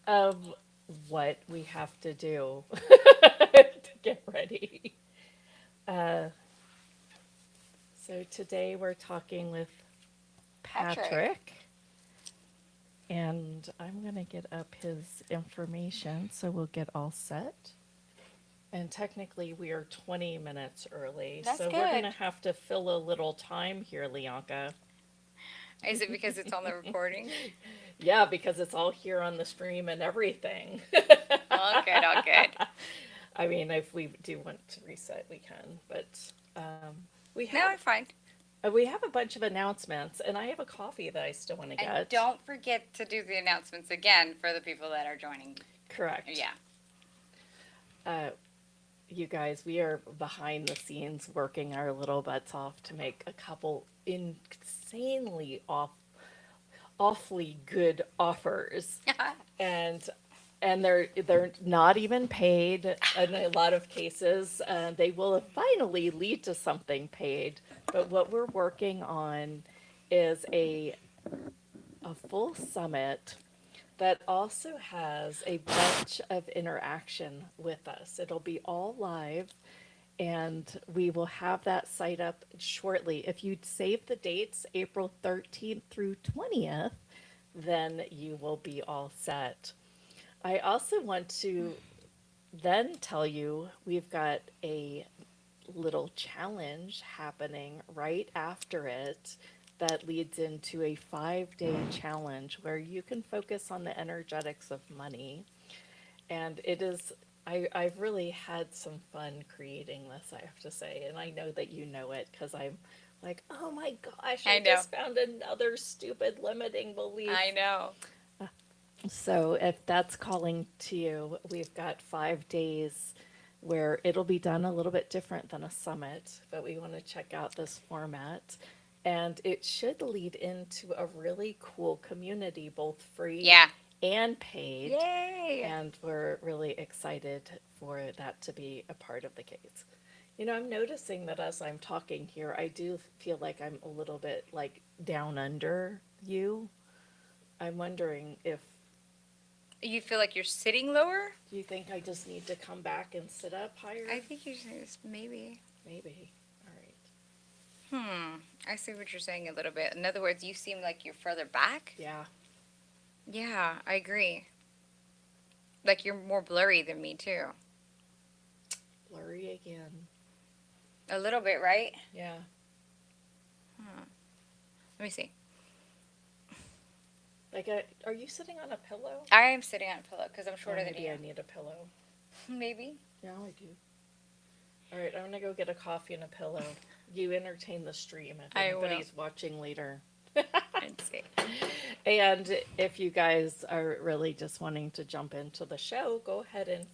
of what we have to do to get ready. Uh, so today we're talking with Patrick. Patrick, and I'm going to get up his information so we'll get all set. And technically, we are 20 minutes early, That's so we're going to good. have to fill a little time here, Lianka. Is it because it's on the recording? Yeah, because it's all here on the stream and everything. All good, all good. I mean, if we do want to reset, we can, but we have No, I'm fine. we have a bunch of announcements, and I have a coffee that I still want to And get. don't forget to do the announcements again for the people that are joining. Correct. Yeah. Uh, you guys, we are behind the scenes working our little butts off to make a couple insanely awfully good offers, and they're not even paid in a lot of cases. They will finally lead to something paid, but what we're working on is a full summit that also has a bunch of interaction with us. It'll be all live, and we will have that site up shortly. If you save the dates, April 13th through 20th, then you will be all set. I also want to then tell you we've got a little challenge happening right after it that leads into a 5 day challenge where you can focus on the energetics of money. And it is, I've really had some fun creating this, I have to say. And I know that you know it because I'm like, oh my gosh, I I know. just found another stupid limiting belief. I know. So if that's calling to you, we've got 5 days where it'll be done a little bit different than a summit, but we want to check out this format. And it should lead into a really cool community, both free Yeah. and paid. Yay. And we're really excited for that to be a part of the case. You know, I'm noticing that as I'm talking here, I do feel like I'm a little bit like down under you. I'm wondering if You feel like you're sitting lower? do you think I just need to come back and sit up I higher? think you just maybe. Maybe. All right. I see what you're saying a little bit. In other words, you seem like you're further back. Yeah. Yeah, I agree. Like you're more blurry than me too. Blurry again. A little bit, right? Yeah. Let me see. Like, are you sitting on a pillow? I am sitting on a pillow because I'm Or shorter than maybe you. I need a pillow. Maybe. Yeah, I do. All right, I'm gonna go get a coffee and a pillow. You entertain the stream if I will. anybody's watching later. Let's see. And if you guys are really just wanting to jump into the show, go ahead and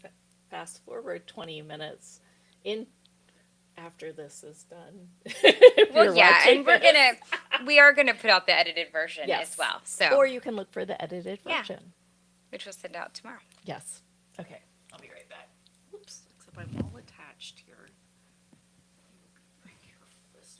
fast forward 20 minutes in after this is done. If Well, you're yeah, watching and this. we are gonna put out the edited version as Yes. well. So Or you can look for the edited yeah, version. which we'll send out tomorrow. Yes. Okay. I'll be right back. Oops. Except I'm all attached here. Right here this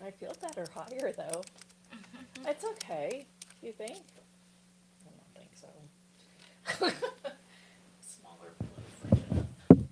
I feel better higher, though. It's okay. You think? I don't think so. Smaller pillows.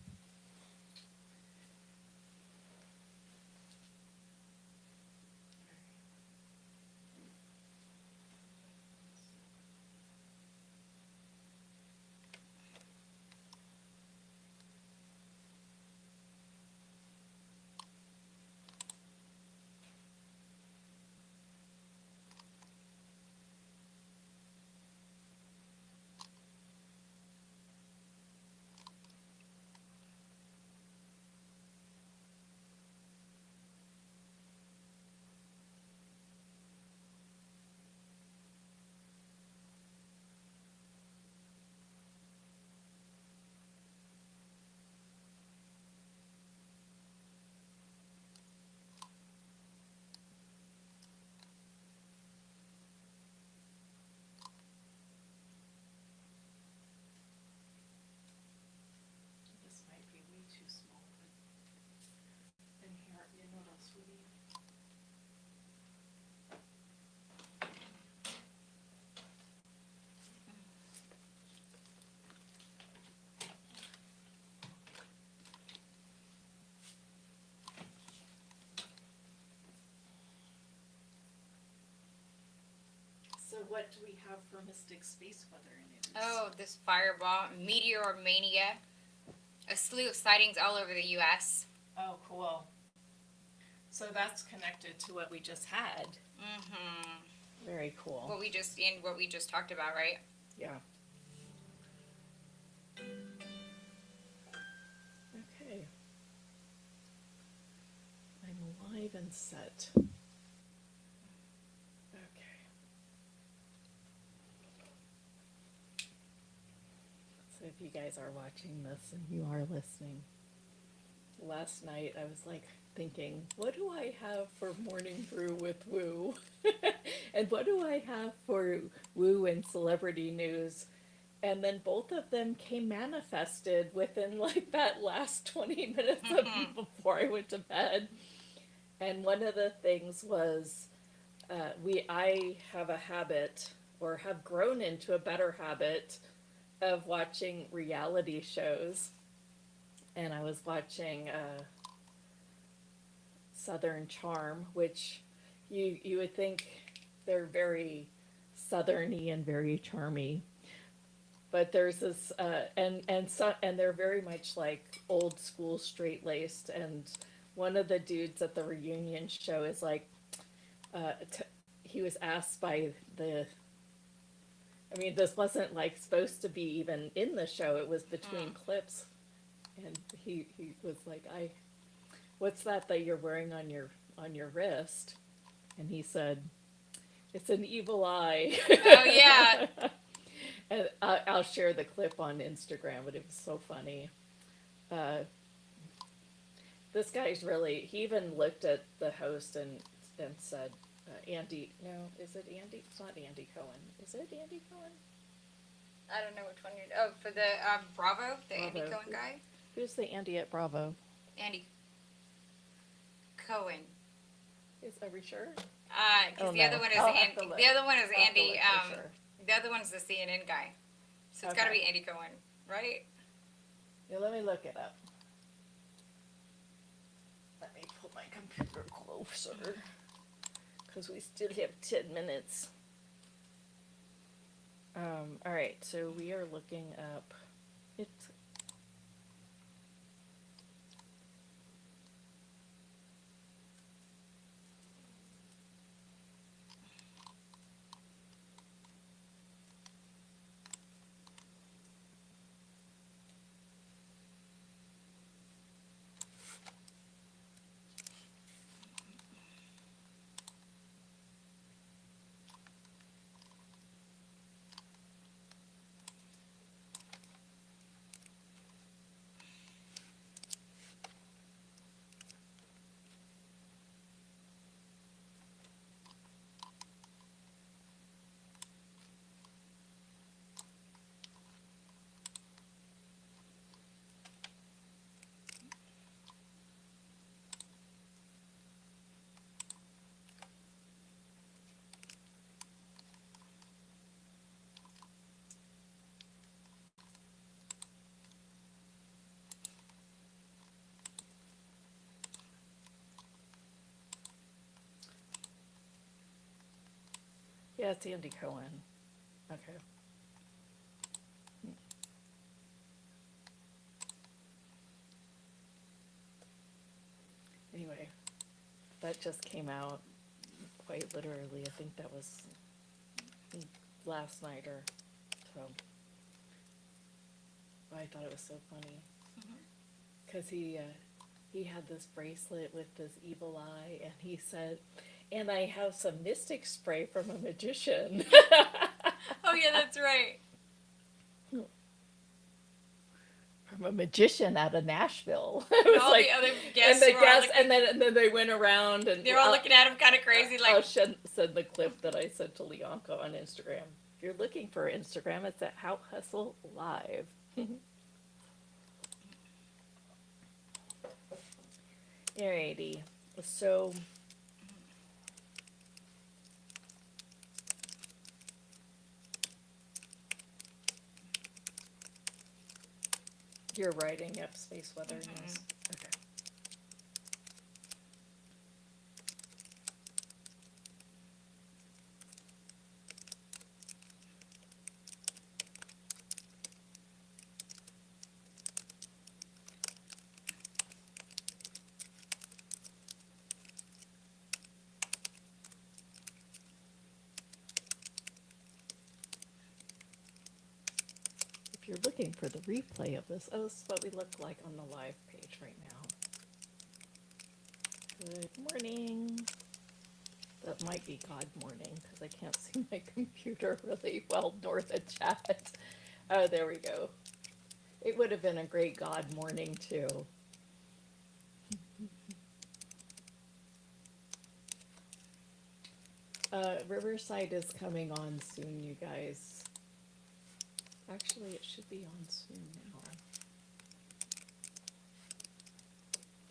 This might be way too small, but in here, you know what else we need? So what do we have for Mystic Space Weather news? Oh, this fireball, meteor mania, a slew of sightings all over the U.S. Oh, cool. So that's connected to what we just had. Mm-hmm. Very cool. What we just talked about, right? Yeah. Okay. I'm live and set. Okay. So if you guys are watching this and you are listening, last night I was like thinking, what do I have for morning brew with Woo? And what do I have for Woo and celebrity news? And then both of them came manifested within like that last 20 minutes of before I went to bed. And one of the things was I have a habit, or have grown into a better habit, of watching reality shows. And I was watching Southern Charm, which you would think they're very southerny and very charmy. But there's this, and they're very much like old school, straight laced. And one of the dudes at the reunion show is like, he was asked by the. I mean, this wasn't like supposed to be even in the show. It was between clips, and he was like, what's that you're wearing on your wrist? And he said, it's an evil eye. Oh yeah. And I'll share the clip on Instagram, but it was so funny. This guy's really, he even looked at the host and said, Andy, no, is it Andy? It's not Andy Cohen. Is it Andy Cohen? I don't know which one you're. Oh, for the Bravo, the Andy Bravo. Cohen guy. Who's the Andy at Bravo? Andy Cohen. Are we sure? Because the other one is Andy. The other one is Andy. Sure. The other one's the CNN guy. So it's got to be Andy Cohen, right? Yeah, let me look it up. Let me pull my computer closer, because we still have 10 minutes. All right, so we are looking up. It's. Yeah, it's Andy Cohen. Okay. Anyway, that just came out quite literally. I think that was last night or so. I thought it was so funny because he had this bracelet with this evil eye, and he said, "And I have some mystic spray from a magician." Oh yeah, that's right. From a magician out of Nashville. And It was all like, the other and guests the were all guests, looking. and then they went around, and They're all looking at him kind of crazy, I'll like. send the clip that I sent to Leonka on Instagram. If you're looking for Instagram, it's at How Hustle Live. Alrighty, so you're writing up space weather news. Okay. If you're looking for the replay of this, oh, this is what we look like on the live page right now. Good morning. That might be God morning because I can't see my computer really well nor the chat. Oh, there we go. It would have been a great God morning too. Riverside is coming on soon, you guys. Actually, it should be on soon now.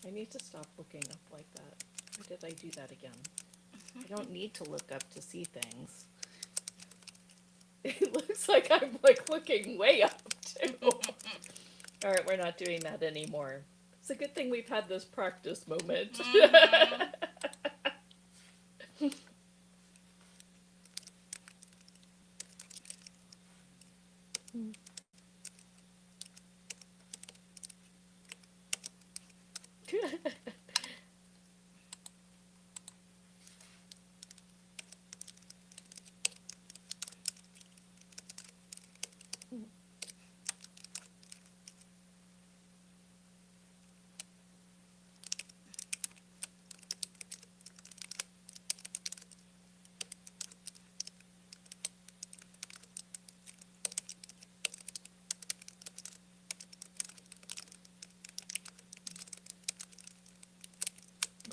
I need to stop looking up like that. Why did I do that again? I don't need to look up to see things. It looks like I'm like looking way up too. All right, we're not doing that anymore. It's a good thing we've had this practice moment.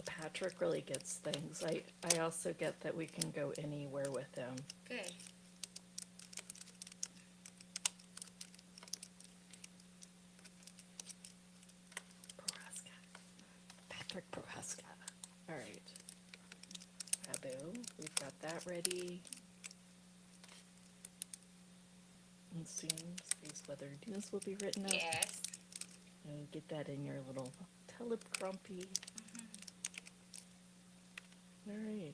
Patrick really gets things. I also get that we can go anywhere with him. Good. Prohaska. Patrick Prohaska. All right. Babu, we've got that ready. And soon space weather news will be written up. Yes. And get that in your little teleprumpy. All right.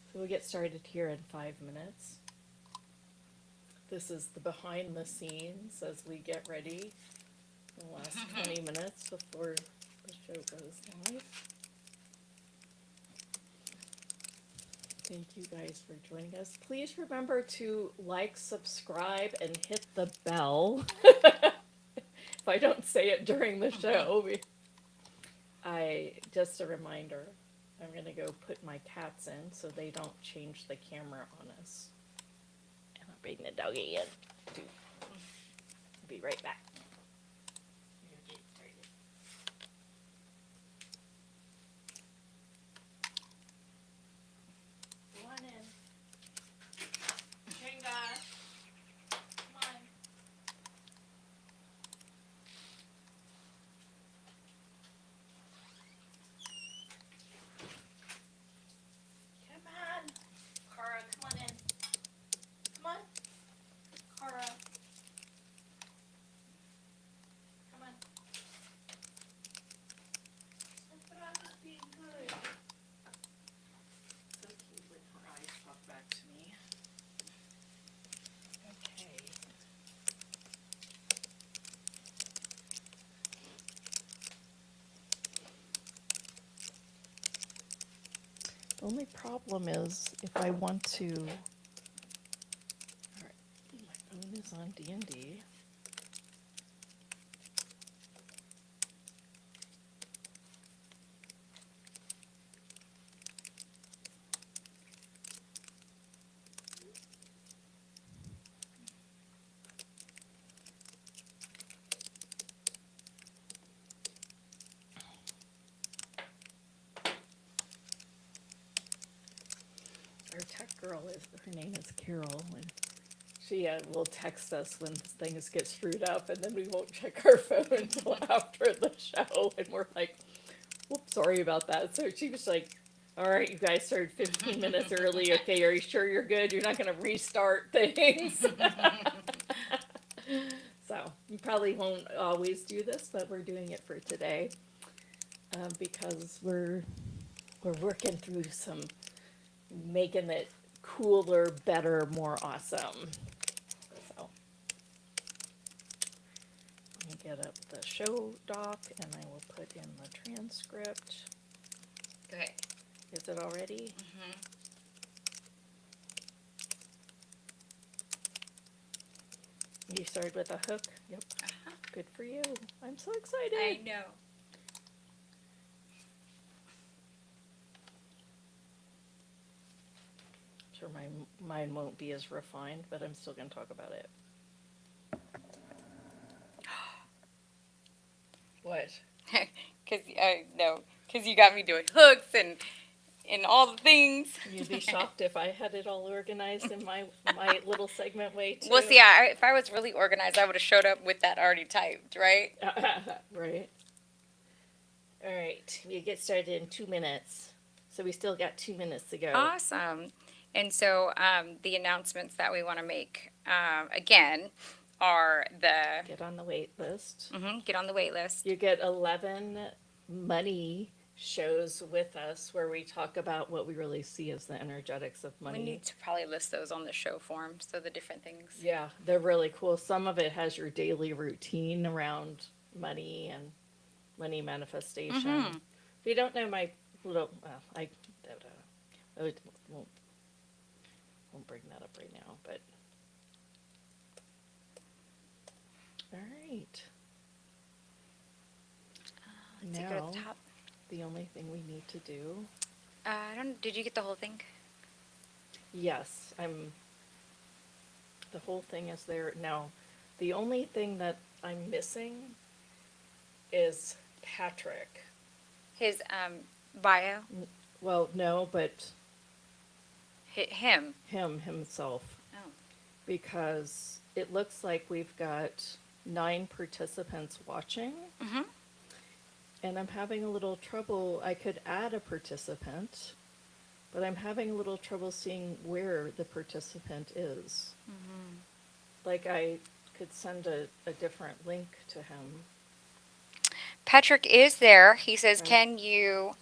So we'll get started here in 5 minutes. This is the behind the scenes as we get ready. The last 20 minutes before the show goes live. Thank you guys for joining us. Please remember to like, subscribe, and hit the bell. If I don't say it during the show, just a reminder. I'm going to go put my cats in so they don't change the camera on us. And I'll bring the doggy in too. I'll be right back. Come on in. Jenga. Come on. Come on. Cara, come on in. Come on. Cara. The only problem is if I want to. All right, my phone is on D&D. Our tech girl her name is Carol, and she will text us when things get screwed up, and then we won't check our phone until after the show, and we're like, whoops, sorry about that. So she was like, all right, you guys started 15 minutes early. Okay, are you sure you're good? You're not going to restart things. So you probably won't always do this, but we're doing it for today because we're working through some making it cooler, better, more awesome. So let me get up the show doc and I will put in the transcript. Okay. Is it already? Mm-hmm. You started with a hook? Yep. Uh-huh. Good for you. I'm so excited. I know. Sure, mine won't be as refined, but I'm still going to talk about it. What? Because you got me doing hooks and all the things. You'd be shocked if I had it all organized in my little segment way too. Well, see, if I was really organized, I would have showed up with that already typed, right? Right. All right, we get started in 2 minutes. So we still got 2 minutes to go. Awesome. And so the announcements that we want to make, again, are the... Get on the wait list. Get on the wait list. You get 11 money shows with us where we talk about what we really see as the energetics of money. We need to probably list those on the show form, so the different things. Yeah, they're really cool. Some of it has your daily routine around money and money manifestation. If you don't know my little, I won't bring that up right now, but all right. Let's Now, go to the top. the only thing we need to do. Did you get the whole thing? Yes, the whole thing is there. Now, the only thing that I'm missing is Patrick. His bio? Well, no, but Him. himself. Oh. Because it looks like we've got 9 participants watching. Mm-hmm. And I'm having a little trouble. I could add a participant, but I'm having a little trouble seeing where the participant is. Mm-hmm. Like I could send a different link to him. Patrick is there. He says, can you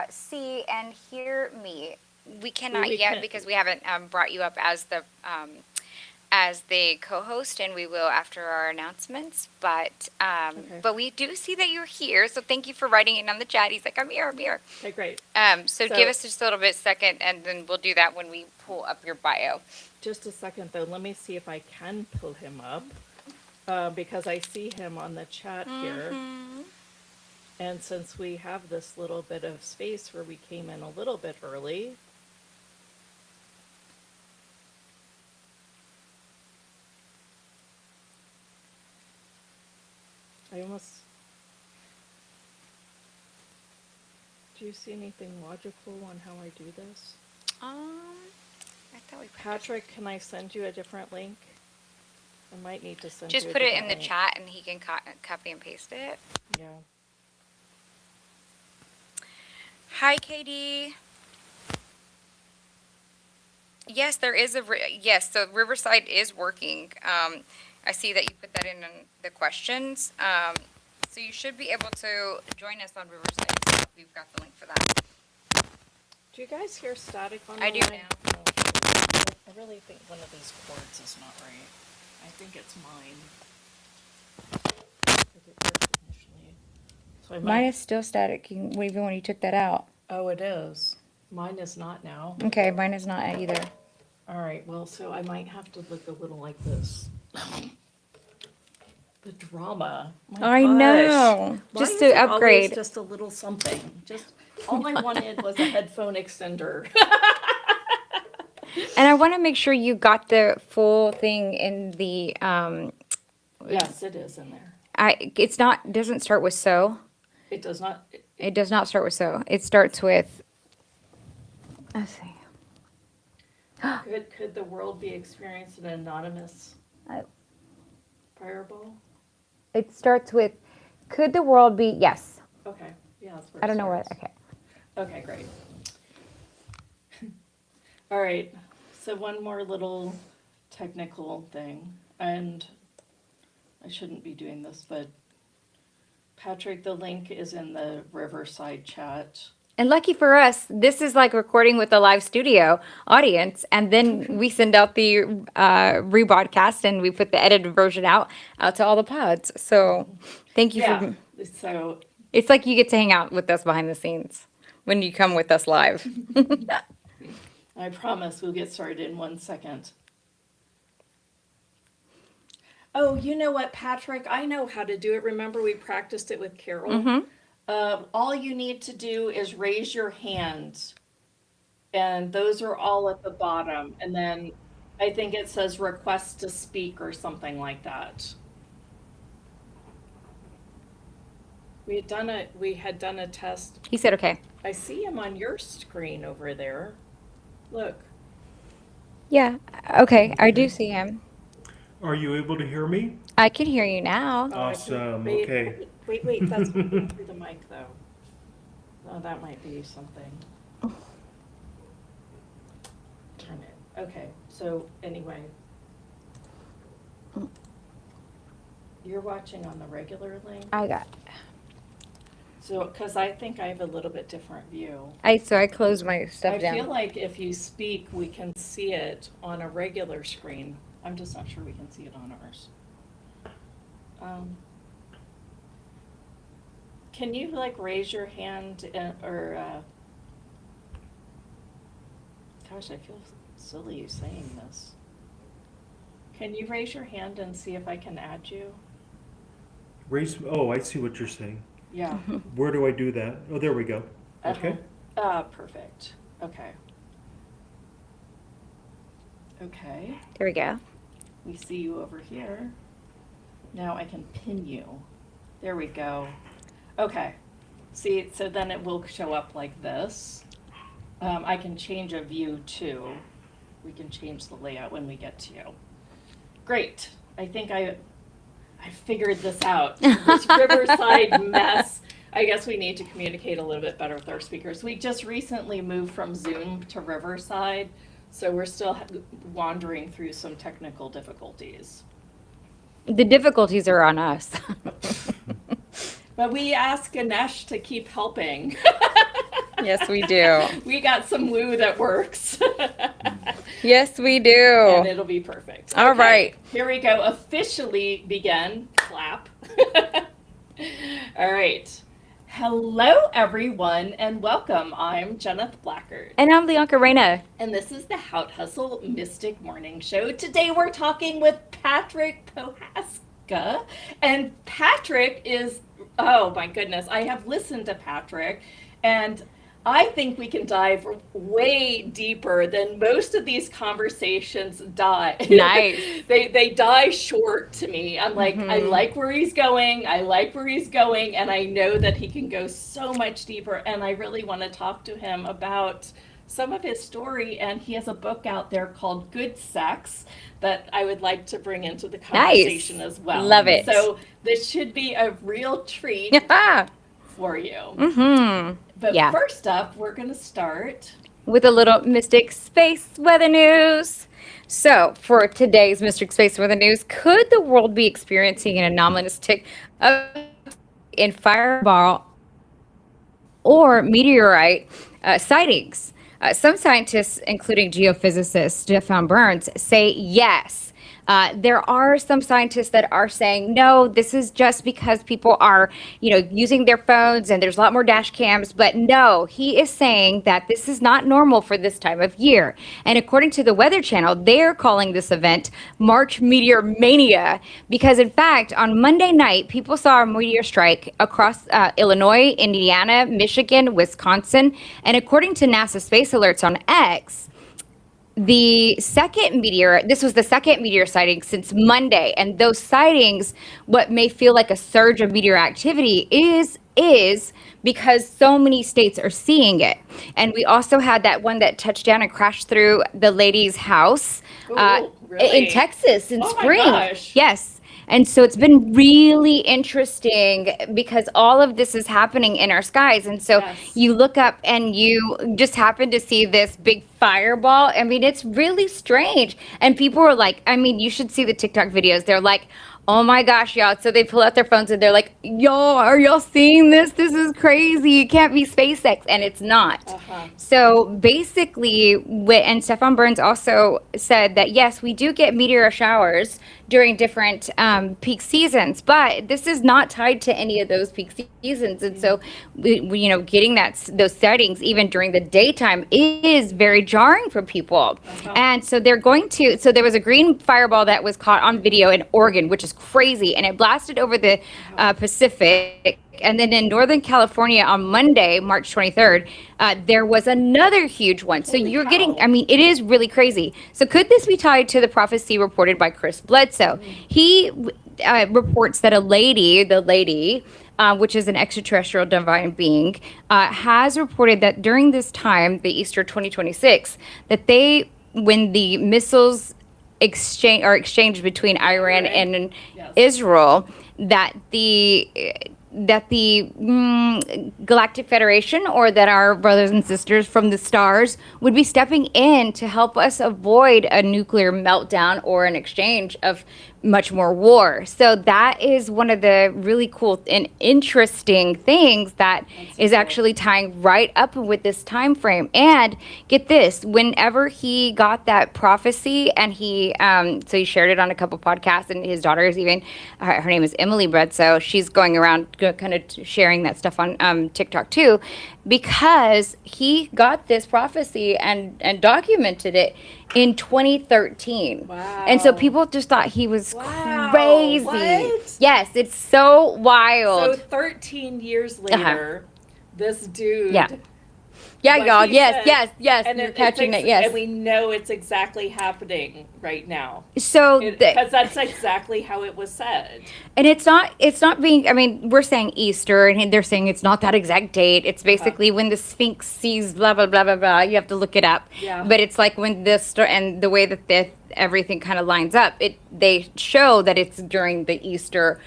see and hear me? We cannot yet because we haven't brought you up as the co-host, and we will after our announcements. But but we do see that you're here, so thank you for writing it on the chat. He's like, I'm here. Okay, great. So give us just a little bit second, and then we'll do that when we pull up your bio. Just a second, though. Let me see if I can pull him up because I see him on the chat here. And since we have this little bit of space where we came in a little bit early, do you see anything logical on how I do this? I thought Patrick, can I send you a different link? I might need to send just you a put it different in the link. chat, and he can copy and paste it. Yeah. Hi, Katie. Yes, there is yes. So Riverside is working. I see that you put that in the questions. So you should be able to join us on Riverside. So we've got the link for that. Do you guys hear static on the I line? do now. I really think one of these cords is not right. I think it's mine. It worked initially. So Mine is still static even when you took that out. Oh, it is. Mine is not now. Okay, mine is not either. All right, well, so I might have to look a little like this. The drama. My I gosh. know. Why Just is to it always upgrade. just a little something? Just all I wanted was a headphone extender. And I want to make sure you got the full thing in the Yes, it is in there. it's not doesn't start with so. It does not. It does not start with so. It starts with let's see. Could the world be experienced in an anonymous fireball? It starts with could the world be yes. Okay. Yeah, that's where I don't know what. starts. Okay. Okay, great. All right. So one more little technical thing, and I shouldn't be doing this, but Patrick, the link is in the Riverside chat. And lucky for us, this is like recording with a live studio audience, and then we send out the rebroadcast and we put the edited version out to all the pods. So thank you Yeah. for. So It's like you get to hang out with us behind the scenes when you come with us live. I promise we'll get started in 1 second. Oh, you know what, Patrick? I know how to do it. Remember, we practiced it with Carol? All you need to do is raise your hand, and those are all at the bottom. And then I think it says request to speak or something like that. We had done a test. He said, okay. I see him on your screen over there. Look. Yeah. Okay. I do see him. Are you able to hear me? I can hear you now. Awesome. Wait, Okay. wait, that's through the mic though. Oh, that might be something. Darn it. Okay, so anyway. You're watching on the regular link? I got. So, because I think I have a little bit different view. So I closed my stuff I down. feel like if you speak, we can see it on a regular screen. I'm just not sure we can see it on ours. Can you like raise your hand or gosh, I feel silly saying this. Can you raise your hand and see if I can add you? Oh, I see what you're saying. Yeah. Where do I do that? Oh, there we go. Okay. Perfect. Okay. Okay. There we go. We see you over here. Now I can pin you. There we go. Okay. See, so then it will show up like this. I can change a view too. We can change the layout when we get to you. Great. I think I figured this out. This Riverside mess. I guess we need to communicate a little bit better with our speakers. We just recently moved from Zoom to Riverside, so we're still wandering through some technical difficulties. The difficulties are on us. But we asked Ganesh to keep helping. Yes, we do. We got some woo that works. Yes, we And do. it'll be perfect. All right. Here we go. Officially begin. Clap. All right. Hello, everyone, and welcome. I'm Jeneth Blackard. And I'm Leonka Reyna. And this is the Hout Hustle Mystic Morning Show. Today we're talking with Patrick Prohaska. And Patrick is, oh my goodness, I have listened to Patrick, and I think we can dive way deeper than most of these conversations die. Nice. They die short to me. I'm like, I like where he's going. I like where he's going. And I know that he can go so much deeper. And I really want to talk to him about some of his story. And he has a book out there called Good Sex that I would like to bring into the conversation as well. Love it. So this should be a real treat for you. Mm-hmm. But Yeah. first up, we're going to start With a little Mystic Space Weather News. So, for today's Mystic Space Weather News, could the world be experiencing an anomalous tick in fireball or meteorite sightings? Some scientists, including geophysicist Stefan Burns, say yes. There are some scientists that are saying, no, this is just because people are, using their phones and there's a lot more dash cams. But no, he is saying that this is not normal for this time of year. And according to the Weather Channel, they're calling this event March Meteor Mania because, in fact, on Monday night, people saw a meteor strike across Illinois, Indiana, Michigan, Wisconsin. And according to NASA Space Alerts on X, this was the second meteor sighting since Monday. And those sightings, what may feel like a surge of meteor activity is because so many states are seeing it. And we also had that one that touched down and crashed through the lady's house really? in Texas in Oh my spring. gosh. Yes. And so it's been really interesting because all of this is happening in our skies. And so Yes. you look up and you just happen to see this big fireball. I mean, it's really strange. And people are like, I mean, you should see the TikTok videos. They're like, oh my gosh, y'all. So they pull out their phones and they're like, y'all, are y'all seeing this? This is crazy. It can't be SpaceX. And it's not. Uh-huh. So basically, and Stefan Burns also said that, yes, we do get meteor showers during different peak seasons, but this is not tied to any of those peak seasons. And so, getting those sightings even during the daytime is very jarring for people. Uh-huh. And so there was a green fireball that was caught on video in Oregon, which is crazy. And it blasted over the Pacific. And then in Northern California on Monday, March 23rd, there was another huge one. So Holy you're cow. getting, I mean, it is really crazy. So could this be tied to the prophecy reported by Chris Bledsoe? He reports that the lady, which is an extraterrestrial divine being, has reported that during this time, the Easter 2026, that when the missiles are exchanged between Iran and Yes. Israel, that the Galactic Federation, or that our brothers and sisters from the stars would be stepping in to help us avoid a nuclear meltdown or an exchange of much more war. So that is one of the really cool and interesting things that is actually tying right up with this time frame. And get this, whenever he got that prophecy, and he shared it on a couple podcasts, and his daughter is even, her name is Emily Bledsoe, she's going around kind of sharing that stuff on TikTok too, because he got this prophecy and documented it in 2013. Wow. And so people just thought he was Wow. crazy. What? Yes, it's so wild. So 13 years later, this dude. Yeah. Yeah, what y'all. he Yes, said, yes. And You're catching it. Yes. And we know it's exactly happening right now. So Because that's exactly how it was said. and it's not being, I mean, we're saying Easter, and they're saying it's not that exact date. It's basically when the Sphinx sees blah blah blah blah blah. You have to look it up. Yeah. But it's like when and the way that everything kind of lines up. They show that it's during the Easter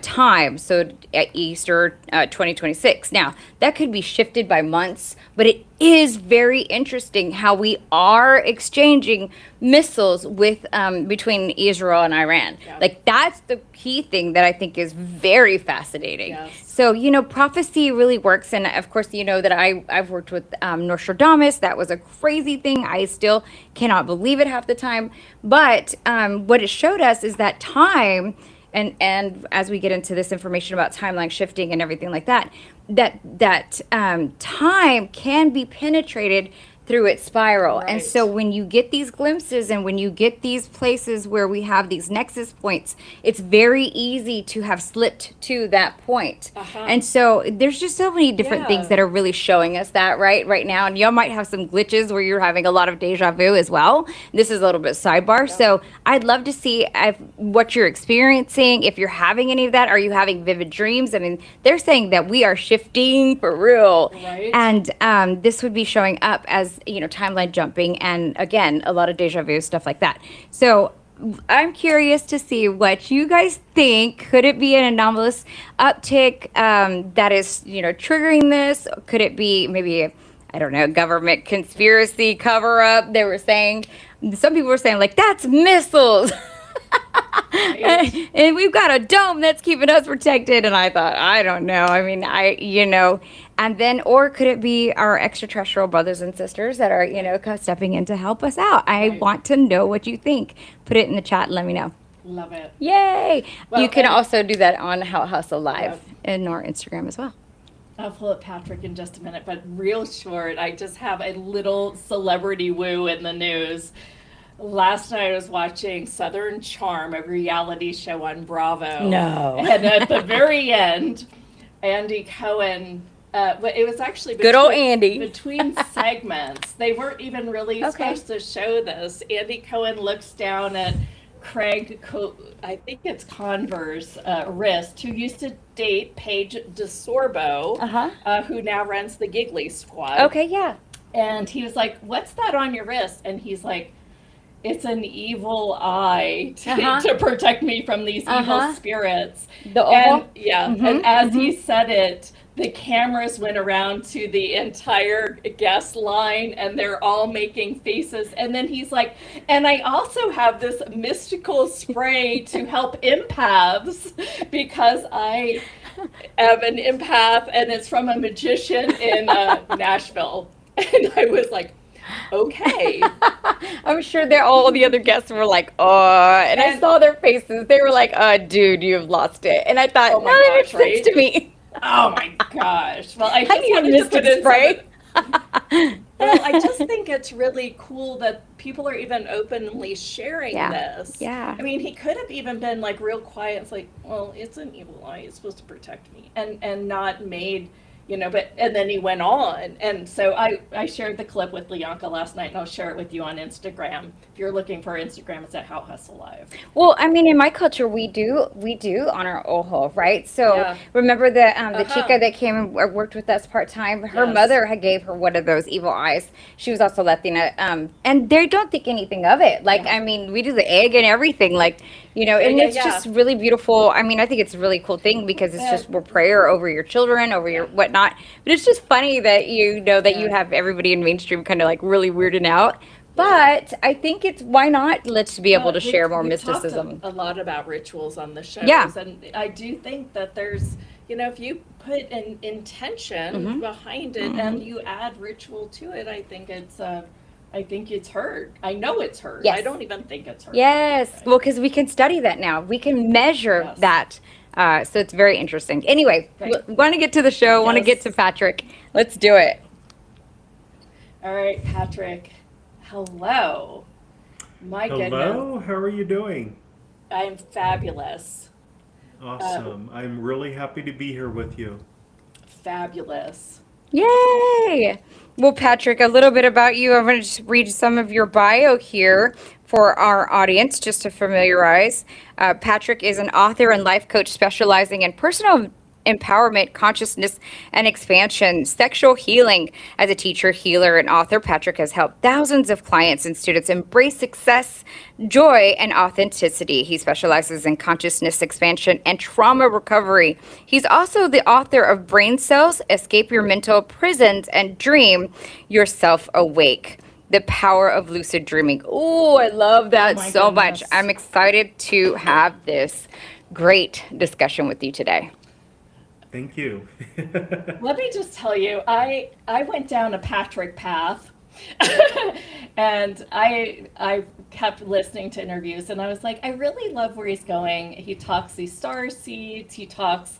time, so at Easter 2026. Now, that could be shifted by months, but it is very interesting how we are exchanging missiles with between Israel and Iran. Yeah. Like, that's the key thing that I think is very fascinating. Yes. So, prophecy really works. And of course, that I've worked with Nostradamus. That was a crazy thing. I still cannot believe it half the time. But what it showed us is that time, and as we get into this information about timeline shifting and everything like that, that time can be penetrated through its spiral. And Right. so when you get these glimpses and when you get these places where we have these nexus points, it's very easy to have slipped to that point. Uh-huh. And so there's just so many different Yeah. things that are really showing us that right now. And y'all might have some glitches where you're having a lot of deja vu as well. This is a little bit sidebar. So I'd love to see what you're experiencing. If you're having any of that, are you having vivid dreams? I mean, they're saying that we are shifting for real. Right. And this would be showing up as, timeline jumping, and again, a lot of deja vu, stuff like that. So I'm curious to see what you guys think. Could it be an anomalous uptick that is, triggering this? Could it be maybe, I don't know, government conspiracy cover up? They were saying, some people were saying, like, that's missiles. Right? And we've got a dome that's keeping us protected. And I thought, I don't know. I mean, and then, or could it be our extraterrestrial brothers and sisters that are, stepping in to help us out? I Right. want to know what you think. Put it in the chat and let me know. Love it. Yay! You Well, can and also do that on How Hustle yeah, Live in our Instagram as well. I'll pull up Patrick in just a minute, but real short, I just have a little celebrity woo in the news. Last night I was watching Southern Charm, a reality show on Bravo, No. and at the very end, Andy Cohen. But it was actually Good old Andy. between segments. They weren't even really Okay. supposed to show this. Andy Cohen looks down at I think it's Converse wrist, who used to date Paige DeSorbo, who now runs the Giggly Squad. Okay, yeah. And he was like, "What's that on your wrist?" And he's like, "It's an evil eye to protect me from these evil spirits." The oval? And yeah, and as he said it, the cameras went around to the entire guest line and they're all making faces. And then he's like, "And I also have this mystical spray to help empaths because I am an empath and it's from a magician in Nashville." And I was like, okay. I'm sure that all the other guests were like, oh, and I saw their faces. They were like, dude, you've lost it. And I thought, Oh no, my that makes gosh, sense right? to me. Oh my gosh. Well, I I just need a wanted to mystic put in spray. well, I just think it's really cool that people are even openly sharing this. Yeah. I mean, he could have even been like real quiet. It's like, well, it's an evil eye. It's supposed to protect me, and not made, But and then he went on, and so I shared the clip with Lianka last night, and I'll share it with you on Instagram. If you're looking for Instagram, it's at How Hustle Live. Well, I mean, in my culture, we do honor Ojo, right? So Yeah. remember the chica that came and worked with us part time. Her Yes. mother had gave her one of those evil eyes. She was also Latina, and they don't think anything of it. Like, I mean, we do the egg and everything, like. And it's just really beautiful. I mean, I think it's a really cool thing because it's just more prayer over your children, over your whatnot. But it's just funny that that you have everybody in mainstream kind of like really weirding out. But I think it's why not? Let's be able to share more mysticism. Talked a lot about rituals on the shows, Yeah. and I do think that there's, if you put an intention behind it and you add ritual to it, I think it's heard. I know it's heard. Yes. I don't even think it's heard. Yes. Well, because we can study that now. We can measure that. So it's very interesting. Anyway, want to get to the show. Want to get to Patrick. Let's do it. All right, Patrick. Hello. My goodness. Hello, how are you doing? I'm fabulous. Awesome. I'm really happy to be here with you. Fabulous. Yay! Well, Patrick, a little bit about you. I'm going to just read some of your bio here for our audience, just to familiarize. Patrick is an author and life coach specializing in personal empowerment, consciousness, and expansion, sexual healing. As a teacher, healer, and author, Patrick has helped thousands of clients and students embrace success, joy, and authenticity. He specializes in consciousness expansion and trauma recovery. He's also the author of Brain Cells, Escape Your Mental Prisons, and Dream Yourself Awake. The Power of Lucid Dreaming. Oh, I love that so much. I'm excited to have this great discussion with you today. Thank you. Let me just tell you, I went down a Patrick path, and I kept listening to interviews, and I was like, I really love where he's going. He talks these star seeds. He talks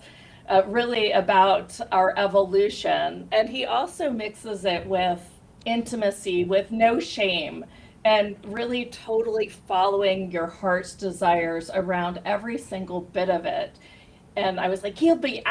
really about our evolution, and he also mixes it with intimacy, with no shame, and really totally following your heart's desires around every single bit of it. And I was like, he'll be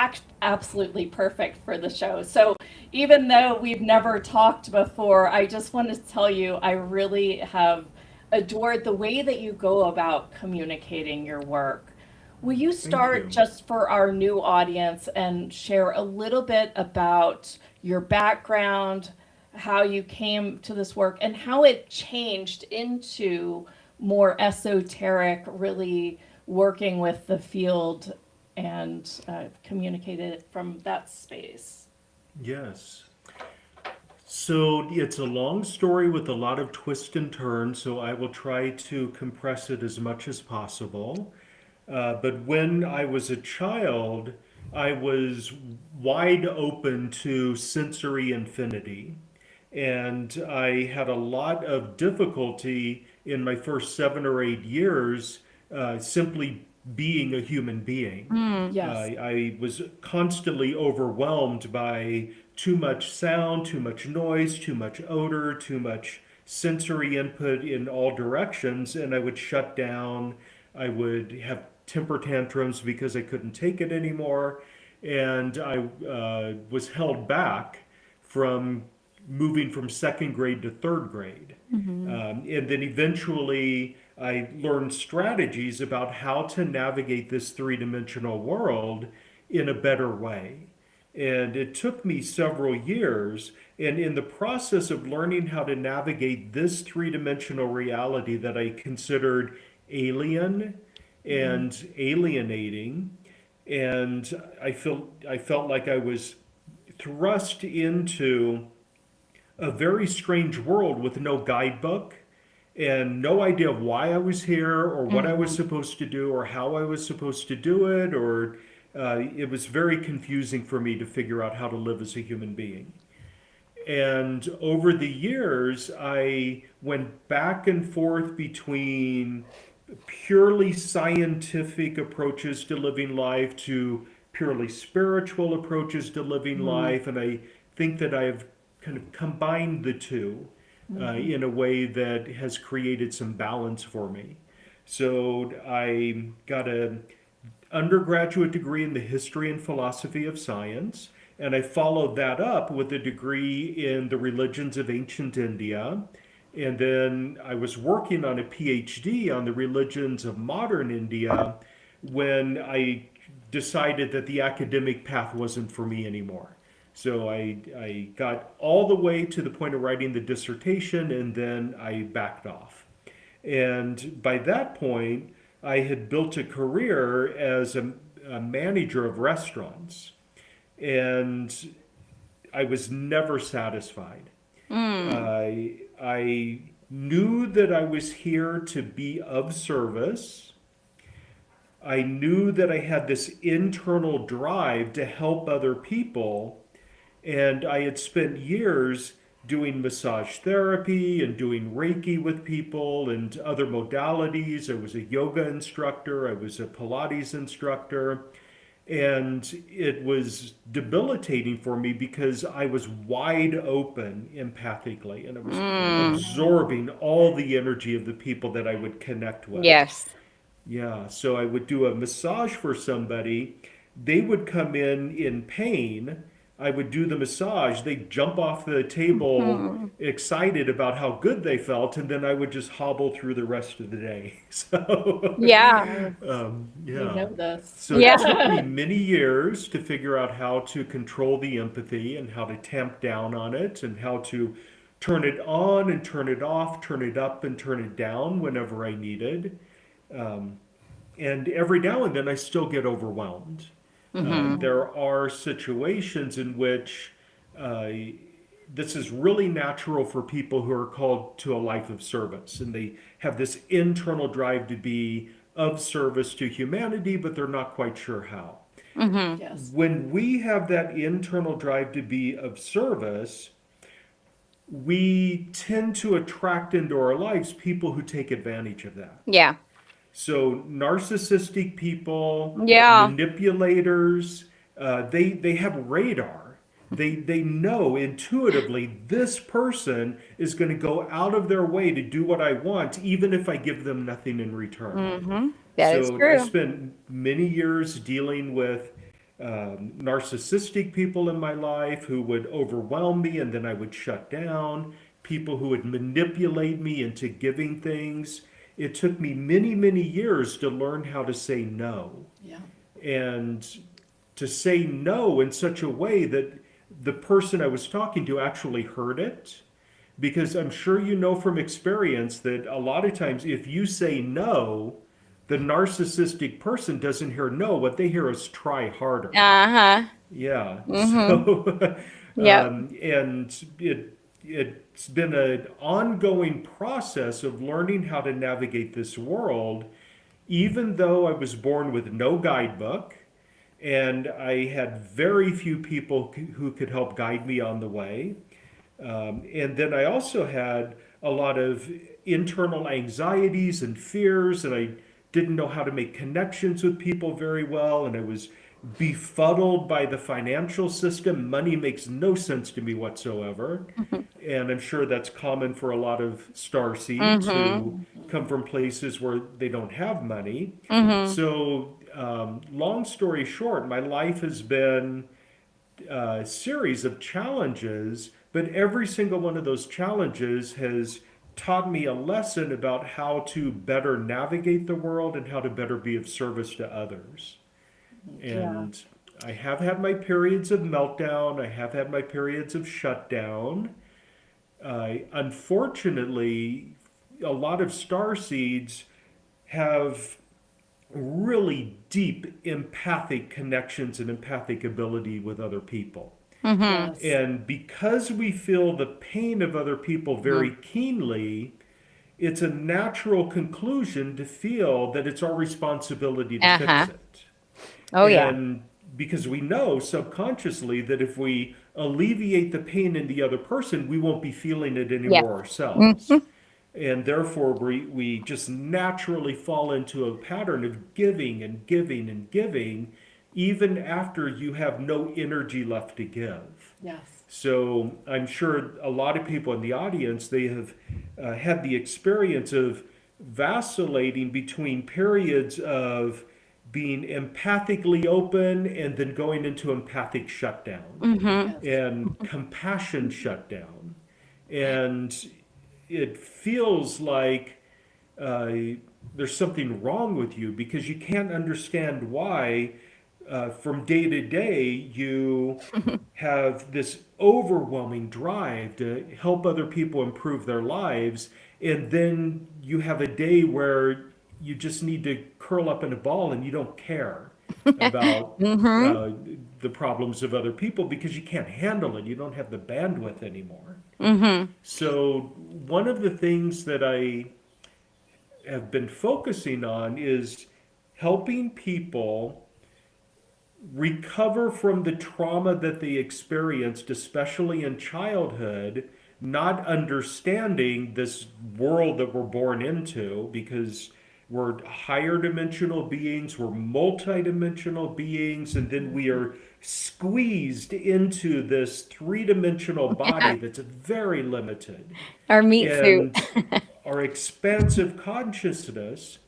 absolutely perfect for the show. So even though we've never talked before, I just want to tell you, I really have adored the way that you go about communicating your work. Will you start just for our new audience and share a little bit about your background, how you came to this work, and how it changed into more esoteric, really working with the field and communicated it from that space? Yes. So it's a long story with a lot of twists and turns, so I will try to compress it as much as possible. But when I was a child, I was wide open to sensory infinity. And I had a lot of difficulty in my first 7 or 8 years simply being a human being. Yes. I was constantly overwhelmed by too much sound, too much noise, too much odor, too much sensory input in all directions, and I would shut down. I would have temper tantrums because I couldn't take it anymore, and I was held back from moving from second grade to third grade. And then eventually I learned strategies about how to navigate this three-dimensional world in a better way. And it took me several years. And in the process of learning how to navigate this three-dimensional reality that I considered alien and alienating, and I felt like I was thrust into a very strange world with no guidebook and no idea of why I was here or what I was supposed to do or how I was supposed to do it, or it was very confusing for me to figure out how to live as a human being. And over the years, I went back and forth between purely scientific approaches to living life to purely spiritual approaches to living life. And I think that I've kind of combined the two in a way that has created some balance for me. So I got an undergraduate degree in the history and philosophy of science, and I followed that up with a degree in the religions of ancient India. And then I was working on a PhD on the religions of modern India when I decided that the academic path wasn't for me anymore. So I got all the way to the point of writing the dissertation and then I backed off. And by that point, I had built a career as a manager of restaurants. And I was never satisfied. I knew that I was here to be of service. I knew that I had this internal drive to help other people. And I had spent years doing massage therapy and doing Reiki with people and other modalities. I was a yoga instructor, I was a Pilates instructor. And it was debilitating for me because I was wide open empathically and I was absorbing all the energy of the people that I would connect with. Yes. Yeah, so I would do a massage for somebody. They would come in pain. I would do the massage. They'd jump off the table excited about how good they felt, and then I would just hobble through the rest of the day. So, Yeah. We yeah. know this. So it took Yeah. me many years to figure out how to control the empathy and how to tamp down on it and how to turn it on and turn it off, turn it up and turn it down whenever I needed. And every now and then I still get overwhelmed. There are situations in which this is really natural for people who are called to a life of service, and they have this internal drive to be of service to humanity, but they're not quite sure how. Yes. When we have that internal drive to be of service, we tend to attract into our lives people who take advantage of that. Yeah. So narcissistic people, Yeah. manipulators, they have radar. They know intuitively this person is going to go out of their way to do what I want, even if I give them nothing in return. That is So I true. spent many years dealing with narcissistic people in my life who would overwhelm me and then I would shut down, people who would manipulate me into giving things. It took me many, many years to learn how to say no. Yeah. And to say no in such a way that the person I was talking to actually heard it. Because I'm sure you know from experience that a lot of times if you say no, the narcissistic person doesn't hear no. What they hear is try harder. Uh-huh. Yeah. Mm-hmm. So, Yep. and it's been an ongoing process of learning how to navigate this world even though I was born with no guidebook and I had very few people who could help guide me on the way. And then I also had a lot of internal anxieties and fears, and I didn't know how to make connections with people very well, and I was befuddled by the financial system. Money makes no sense to me whatsoever. And I'm sure that's common for a lot of starseeds who come from places where they don't have money. So, long story short, my life has been a series of challenges, but every single one of those challenges has taught me a lesson about how to better navigate the world and how to better be of service to others. Yeah. And I have had my periods of meltdown, I have had my periods of shutdown. Unfortunately, a lot of star seeds have really deep empathic connections and empathic ability with other people. Yes. And because we feel the pain of other people very keenly, it's a natural conclusion to feel that it's our responsibility to fix Uh-huh. it. Oh, yeah. And because we know subconsciously that if we alleviate the pain in the other person, we won't be feeling it Yeah. anymore ourselves. And therefore, we just naturally fall into a pattern of giving and giving and giving, even after you have no energy left to give. Yes. So I'm sure a lot of people in the audience, they have had the experience of vacillating between periods of being empathically open and then going into empathic shutdown Yes. and compassion shutdown. And it feels like uh, there's something wrong with you because you can't understand why from day to day you have this overwhelming drive to help other people improve their lives, and then you have a day where you just need to curl up in a ball and you don't care about the problems of other people because you can't handle it. You don't have the bandwidth anymore. So, one of the things that I have been focusing on is helping people recover from the trauma that they experienced, especially in childhood, not understanding this world that we're born into because we're higher dimensional beings, we're multidimensional beings, and then we are squeezed into this three-dimensional body that's very limited. Our meat suit. And our expansive consciousness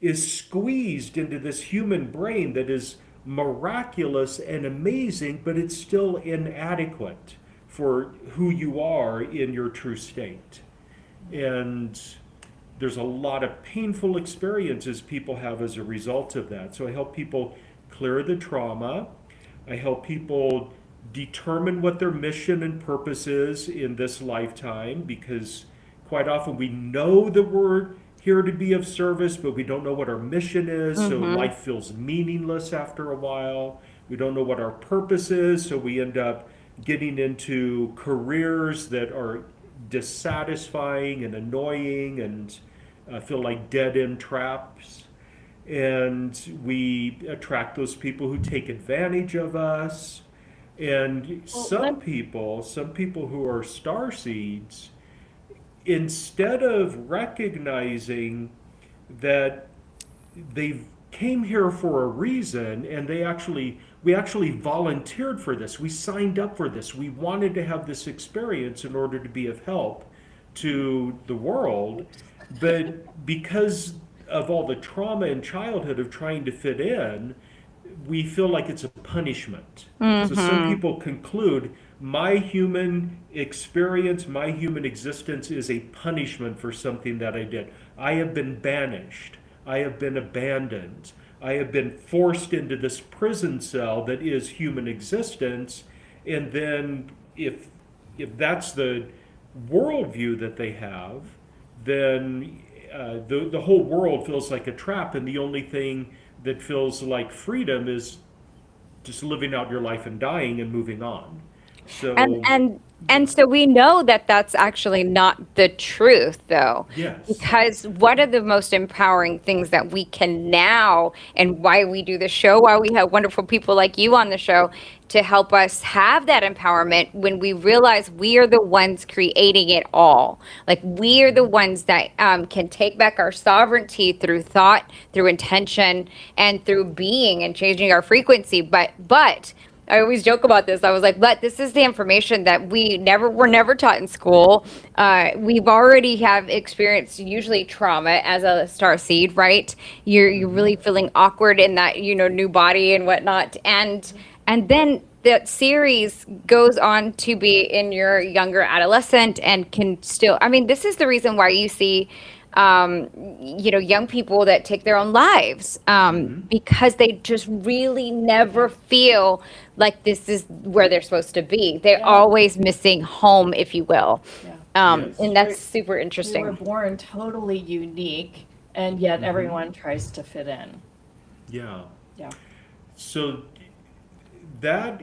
is squeezed into this human brain that is miraculous and amazing, but it's still inadequate for who you are in your true state. And there's a lot of painful experiences people have as a result of that. So I help people clear the trauma. I help people determine what their mission and purpose is in this lifetime because quite often we know that we're here to be of service, but we don't know what our mission is, so life feels meaningless after a while. We don't know what our purpose is, so we end up getting into careers that are dissatisfying and annoying and feel like dead end traps. And we attract those people who take advantage of us. And some people who are star seeds, instead of recognizing that they came here for a reason and we actually volunteered for this, we signed up for this, we wanted to have this experience in order to be of help to the world, but because of all the trauma in childhood of trying to fit in, we feel like it's a punishment. So some people conclude my human experience, my human existence is a punishment for something that I did. I have been banished. I have been abandoned. I have been forced into this prison cell that is human existence. And then if that's the worldview that they have, then the whole world feels like a trap, and the only thing that feels like freedom is just living out your life and dying and moving on. So And And so we know that that's actually not the truth, though. Yes. Because one of the most empowering things that we can now, and why we do the show, why we have wonderful people like you on the show to help us have that empowerment when we realize we are the ones creating it all. Like we are the ones that can take back our sovereignty through thought, through intention, and through being and changing our frequency. But I always joke about this. I was like, but this is the information that were never taught in school. We've already have experienced usually trauma as a star seed, right? You're really feeling awkward in that, new body and whatnot. And then that series goes on to be in your younger adolescent and can still, I mean, this is the reason why you see young people that take their own lives because they just really never feel like this is where they're supposed to be. They're always missing home, if you will. Yes. And that's super We were interesting. born totally unique, and yet everyone tries to fit in. Yeah. Yeah. So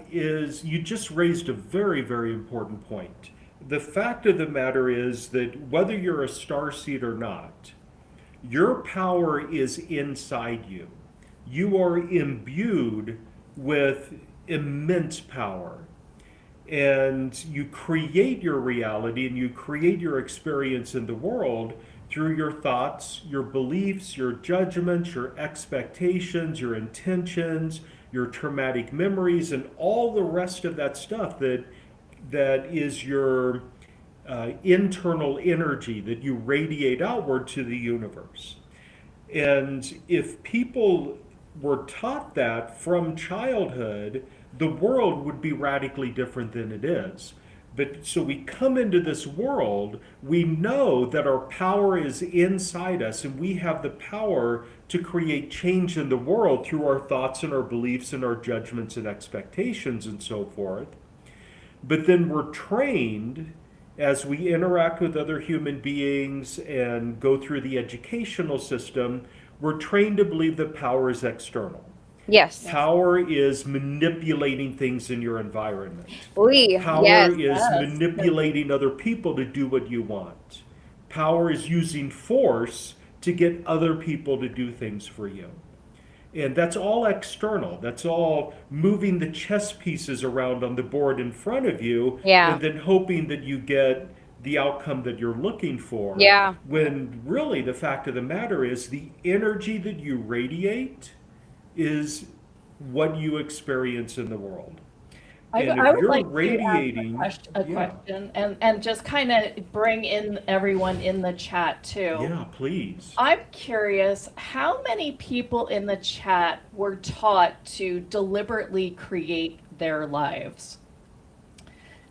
you just raised a very, very important point. The fact of the matter is that whether you're a starseed or not, your power is inside you. You are imbued with immense power. And you create your reality and you create your experience in the world through your thoughts, your beliefs, your judgments, your expectations, your intentions, your traumatic memories, and all the rest of that stuff that is your internal energy that you radiate outward to the universe. And if people were taught that from childhood, the world would be radically different than it is. But so we come into this world, we know that our power is inside us, and we have the power to create change in the world through our thoughts and our beliefs and our judgments and expectations and so forth. But then we're trained as we interact with other human beings and go through the educational system, we're trained to believe that power is external. Yes. Power is manipulating things in your environment. Oui, Power yes. is manipulating other people to do what you want. Power is using force to get other people to do things for you. And that's all external. That's all moving the chess pieces around on the board in front of you Yeah. and then hoping that you get the outcome that you're looking for. Yeah. When really the fact of the matter is the energy that you radiate is what you experience in the world. And I if would you're like radiating, to ask a question and just kind of bring in everyone in the chat too. Yeah, please. I'm curious, how many people in the chat were taught to deliberately create their lives?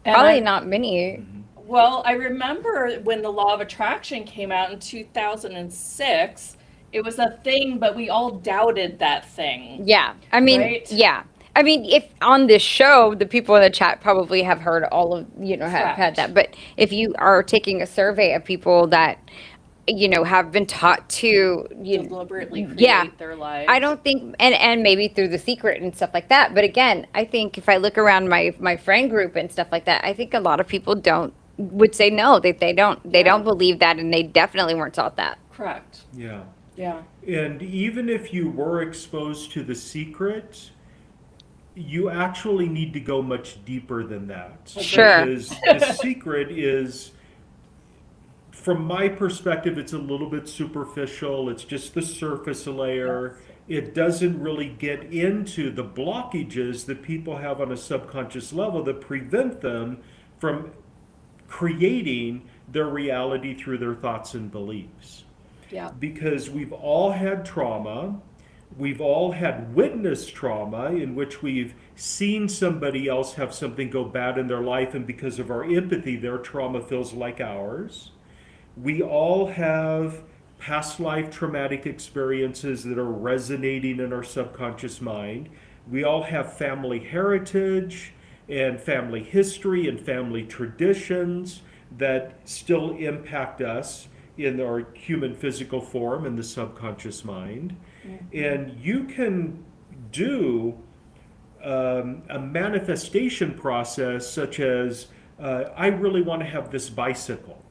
And Probably not many. Well, I remember when the law of attraction came out in 2006, it was a thing, but we all doubted that thing. Yeah. I mean, Right? yeah. I mean, if on this show, the people in the chat probably have heard all of, have had Correct. that. But if you are taking a survey of people that, have been taught to, Deliberately create yeah. their lives. I don't think, and maybe through The Secret and stuff like that. But again, I think if I look around my friend group and stuff like that, I think a lot of people would say no, that they don't believe that, and they definitely weren't taught that. Correct. Yeah. Yeah. And even if you were exposed to The Secret, you actually need to go much deeper than that. Sure. Because The Secret is, from my perspective, it's a little bit superficial. It's just the surface layer. It doesn't really get into the blockages that people have on a subconscious level that prevent them from creating their reality through their thoughts and beliefs. Yeah. Because we've all had trauma. We've all had witnessed trauma in which we've seen somebody else have something go bad in their life, and because of our empathy, their trauma feels like ours. We all have past life traumatic experiences that are resonating in our subconscious mind. We all have family heritage and family history and family traditions that still impact us in our human physical form in the subconscious mind. And you can do a manifestation process such as I really want to have this bicycle,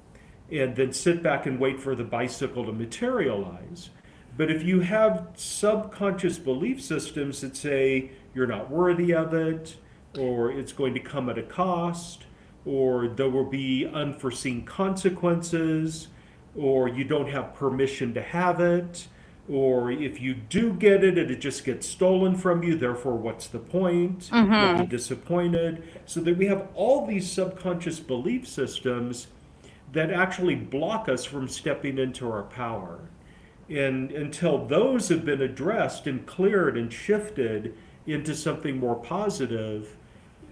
and then sit back and wait for the bicycle to materialize. But if you have subconscious belief systems that say you're not worthy of it, or it's going to come at a cost, or there will be unforeseen consequences, or you don't have permission to have it, or if you do get it, it just gets stolen from you, therefore, what's the point? You'll be disappointed. So that we have all these subconscious belief systems that actually block us from stepping into our power. And until those have been addressed and cleared and shifted into something more positive,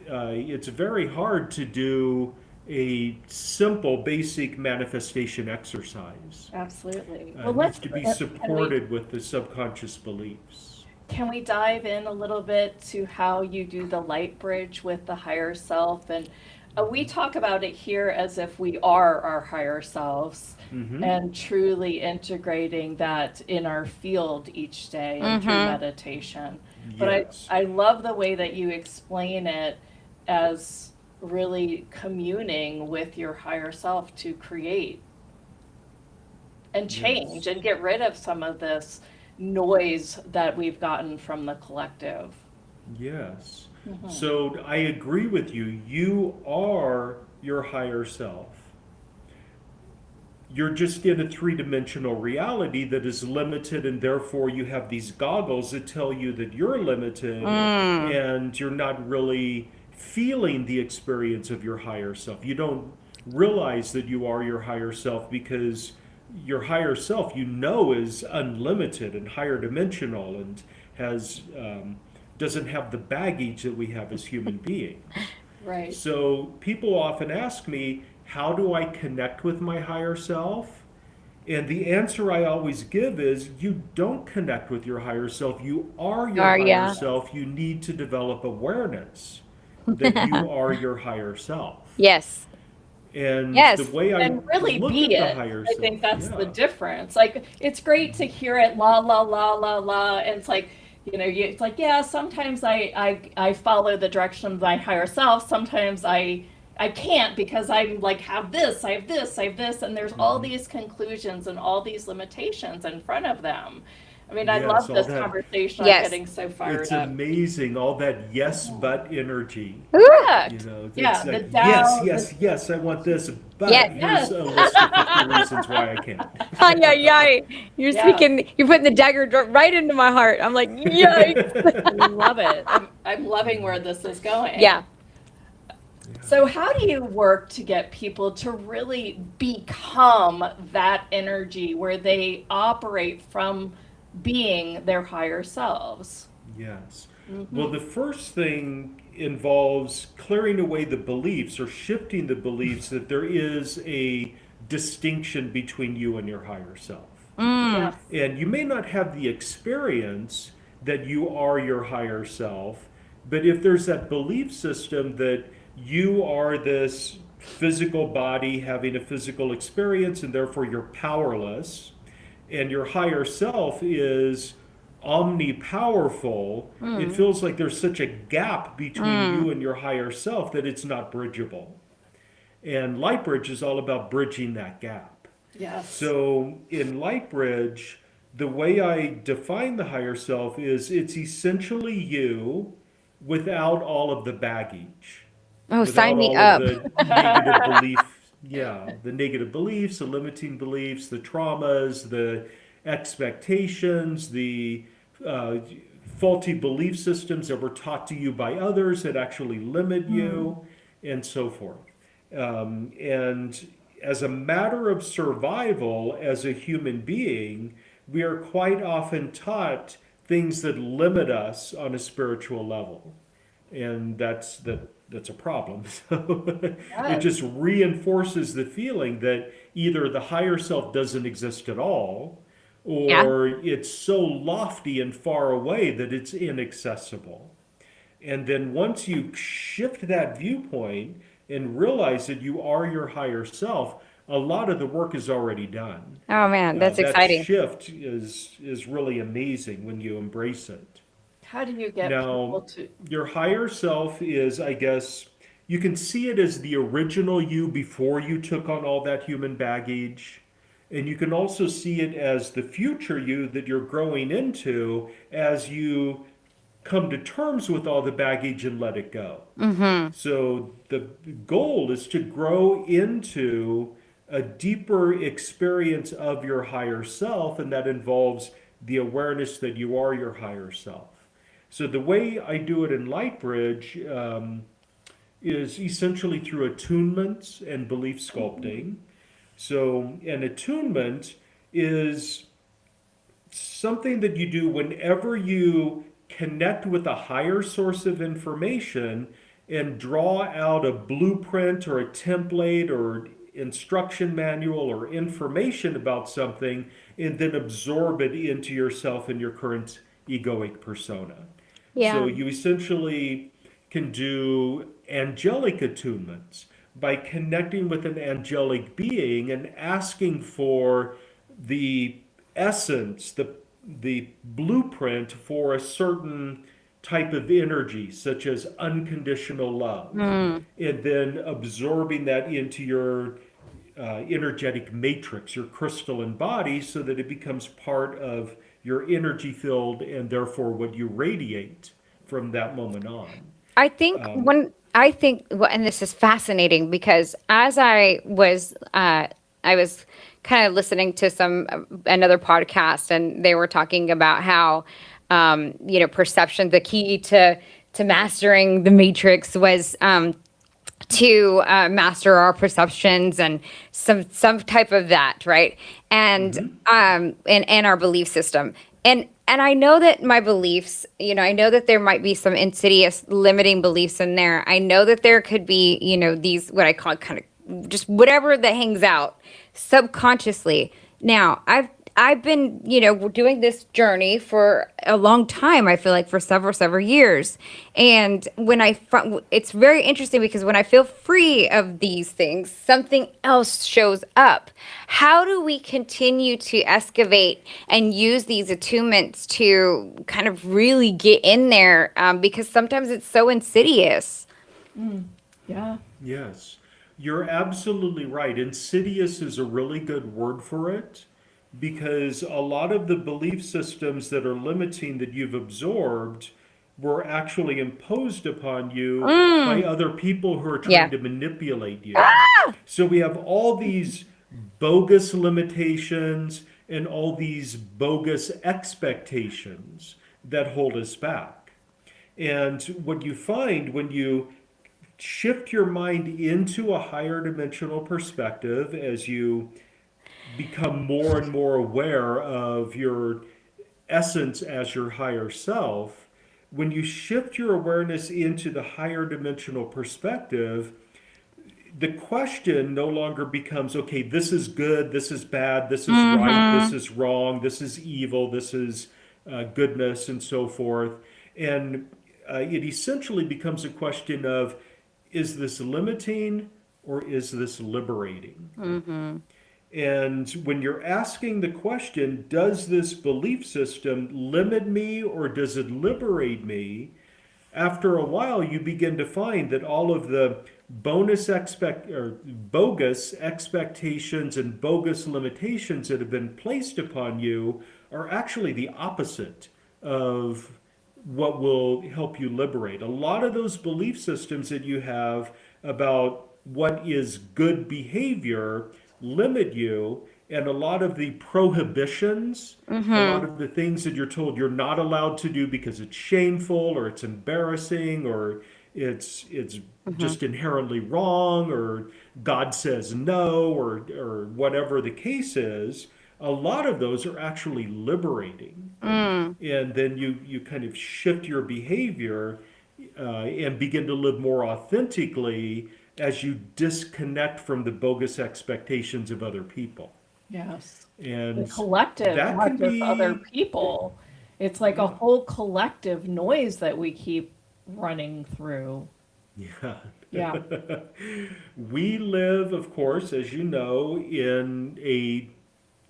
it's very hard to do a simple, basic manifestation exercise. Absolutely. It Well, needs to be can we supported with the subconscious beliefs. can we dive in a little bit to how you do the light bridge with the higher self? And we talk about it here as if we are our higher selves and truly integrating that in our field each day and through meditation. But Yes. I love the way that you explain it as really communing with your higher self to create and change and get rid of some of this noise that we've gotten from the collective. Yes. So I agree with you. You are your higher self. You're just in a three-dimensional reality that is limited, and therefore you have these goggles that tell you that you're limited and you're not really feeling the experience of your higher self. You don't realize that you are your higher self because your higher self, is unlimited and higher dimensional and has doesn't have the baggage that we have as human beings. Right. So people often ask me, how do I connect with my higher self? And the answer I always give is, you don't connect with your higher self. You are your higher self. You need to develop awareness that you are your higher self. Yes. And Yes. the way I And really look be at the it. higher I self, think that's the yeah. difference. Like, it's great to hear it la la la la la, and it's like, it's like, yeah, sometimes I follow the direction of my higher self. Sometimes I can't because I'm like, have this, I have this, I have this, and there's all these conclusions and all these limitations in front of them. I mean, I Yes, love all this that. conversation. I'm Yes. getting so fired It's up. amazing, all that yes but energy. Correct. It's Yeah, the like, yes, Tao, yes, yes, I want this, but Yes. here's yes. a list of 50 reasons why I can't. Ay, ay, ay. You're Yeah. speaking, you're putting the dagger right into my heart. I'm like, yikes. I love it. I'm loving where this is going. Yeah. So how do you work to get people to really become that energy where they operate from being their higher selves? Yes. Well, the first thing involves clearing away the beliefs or shifting the beliefs that there is a distinction between you and your higher self. Yes. And you may not have the experience that you are your higher self, but if there's that belief system that you are this physical body having a physical experience and therefore you're powerless, and your higher self is omnipowerful, it feels like there's such a gap between you and your higher self that it's not bridgeable. And LightBridge is all about bridging that gap. Yes. So in LightBridge, the way I define the higher self is it's essentially you without all of the baggage. Oh, sign me without up. all of the negative belief, the negative beliefs, the limiting beliefs, the traumas, the expectations, the faulty belief systems that were taught to you by others that actually limit you, and so forth. And as a matter of survival as a human being, we are quite often taught things that limit us on a spiritual level. And that's a problem. So it just reinforces the feeling that either the higher self doesn't exist at all, or it's so lofty and far away that it's inaccessible. And then once you shift that viewpoint and realize that you are your higher self, a lot of the work is already done. Oh, man, that's That exciting. shift is really amazing when you embrace it. How do you get Now, people to? your higher self is, I guess, you can see it as the original you before you took on all that human baggage. And you can also see it as the future you that you're growing into as you come to terms with all the baggage and let it go. So the goal is to grow into a deeper experience of your higher self, and that involves the awareness that you are your higher self. So the way I do it in LightBridge is essentially through attunements and belief sculpting. So an attunement is something that you do whenever you connect with a higher source of information and draw out a blueprint or a template or instruction manual or information about something and then absorb it into yourself and your current egoic persona. So Yeah. you essentially can do angelic attunements by connecting with an angelic being and asking for the essence, the blueprint for a certain type of energy, such as unconditional love, and then absorbing that into your energetic matrix, your crystalline body, so that it becomes part of your energy field and therefore what you radiate from that moment on. I think, well, and this is fascinating because as I was kind of listening to another podcast, and they were talking about how, perception, the key to mastering the matrix was, to master our perceptions and some type of that, right? And our belief system. And I know that my beliefs, I know that there might be some insidious limiting beliefs in there. I know that there could be, these, what I call kind of just whatever that hangs out subconsciously. Now, I've been, doing this journey for a long time. I feel like for several years. And it's very interesting because when I feel free of these things, something else shows up. How do we continue to excavate and use these attunements to kind of really get in there? Because sometimes it's so insidious. Yeah. Yes, you're absolutely right. Insidious is a really good word for it because a lot of the belief systems that are limiting that you've absorbed were actually imposed upon you by other people who are trying Yeah. to manipulate you. So we have all these bogus limitations and all these bogus expectations that hold us back. And what you find when you shift your mind into a higher dimensional perspective as you become more and more aware of your essence as your higher self, when you shift your awareness into the higher dimensional perspective, the question no longer becomes, okay, this is good, this is bad, this is right, this is wrong, this is evil, this is goodness, and so forth. And it essentially becomes a question of, is this limiting or is this liberating? And when you're asking the question, does this belief system limit me or does it liberate me? After a while, you begin to find that all of the bogus expectations and bogus limitations that have been placed upon you are actually the opposite of what will help you liberate. A lot of those belief systems that you have about what is good behavior limit you, and a lot of the prohibitions, a lot of the things that you're told you're not allowed to do because it's shameful or it's embarrassing or it's just inherently wrong or God says no or whatever the case is, a lot of those are actually liberating. And then you kind of shift your behavior and begin to live more authentically as you disconnect from the bogus expectations of other people. Yes. The And collective, that not can just other be, people. It's like a yeah, whole collective noise that we keep running through. yeah. Yeah. We live, of course, as you know, in a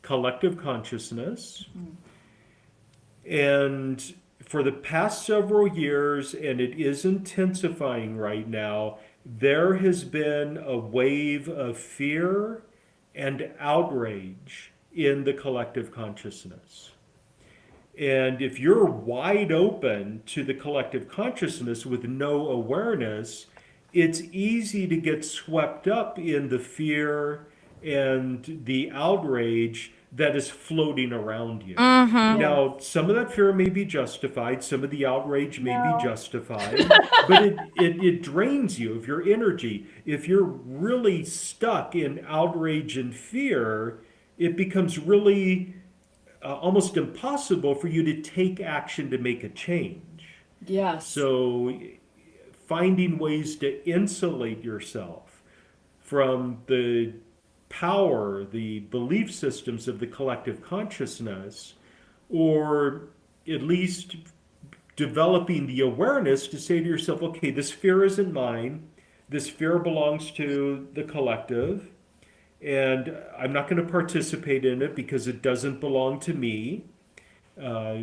collective consciousness. And for the past several years, and it is intensifying right now, there has been a wave of fear and outrage in the collective consciousness. And if you're wide open to the collective consciousness with no awareness, it's easy to get swept up in the fear and the outrage that is floating around you. Mm-hmm. Yeah. Now, some of that fear may be justified, some of the outrage may be No. justified, but it drains you of your energy. If you're really stuck in outrage and fear, it becomes really almost impossible for you to take action to make a change. Yes. So, finding ways to insulate yourself from the power, the belief systems of the collective consciousness, or at least developing the awareness to say to yourself, okay, this fear isn't mine, this fear belongs to the collective, and I'm not going to participate in it because it doesn't belong to me. uh,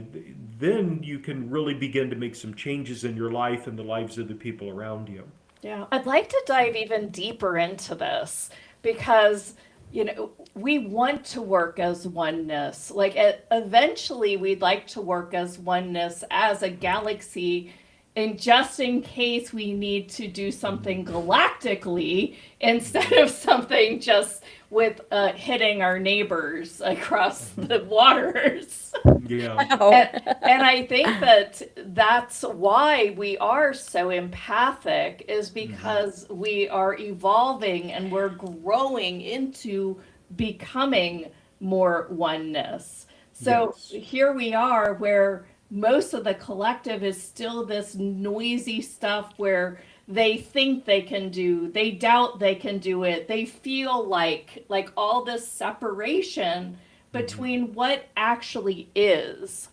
then you can really begin to make some changes in your life and the lives of the people around you. Yeah, I'd like to dive even deeper into this because, we want to work as oneness. Like, eventually, we'd like to work as oneness as a galaxy. And just in case we need to do something galactically instead of something just with hitting our neighbors across the waters. Yeah. And I think that that's why we are so empathic, is because we are evolving and we're growing into becoming more oneness. So Yes. here we are where most of the collective is still this noisy stuff where they think they can do, they doubt they can do it, they feel like all this separation between what actually is.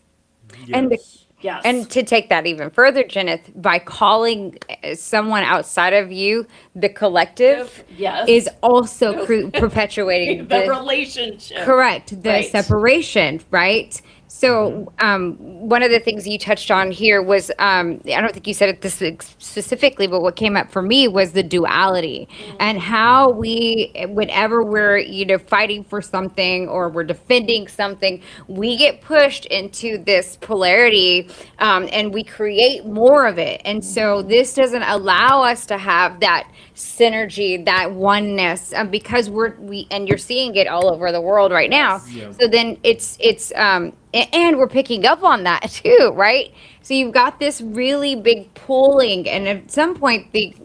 And the Yes. Yes. And to take that even further, Jenneth, by calling someone outside of you the collective Yes. is also perpetuating the relationship. correct, the Right. separation, right? So one of the things you touched on here was, I don't think you said it this specifically, but what came up for me was the duality and how we, whenever we're, fighting for something or we're defending something, we get pushed into this polarity, and we create more of it. And so this doesn't allow us to have that synergy, that oneness, because and you're seeing it all over the world right now. Yeah. So then and we're picking up on that too, right? So you've got this really big pulling, and at some point the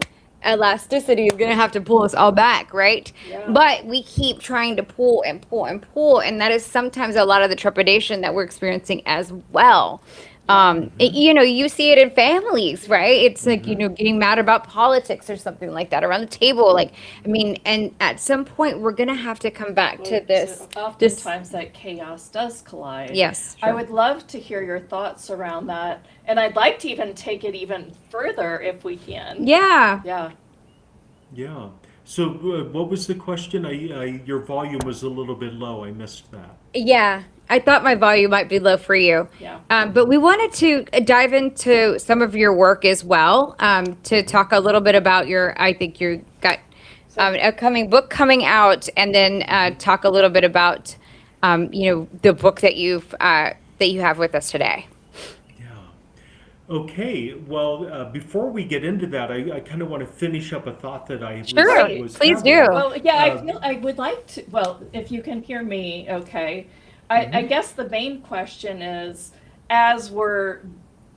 elasticity is going to have to pull us all back, right? Yeah. But we keep trying to pull and pull and pull, and that is sometimes a lot of the trepidation that we're experiencing as well. You see it in families, right? It's like, getting mad about politics or something like that around the table. Like, I mean, and at some point we're going to have to come back to this. Oftentimes that chaos does collide. Yes. I would love to hear your thoughts around that. And I'd like to even take it even further if we can. Yeah. Yeah. Yeah. So, what was the question? Your volume was a little bit low. I missed that. Yeah. I thought my volume might be low for you. Yeah. But we wanted to dive into some of your work as well, to talk a little bit about I think you got upcoming book coming out, and then talk a little bit about, the book that you have with us today. Okay, well, before we get into that, I kind of want to finish up a thought that I Sure, was please having. do. Well, yeah, I would like to, well, if you can hear me, okay. I guess the main question is, as we're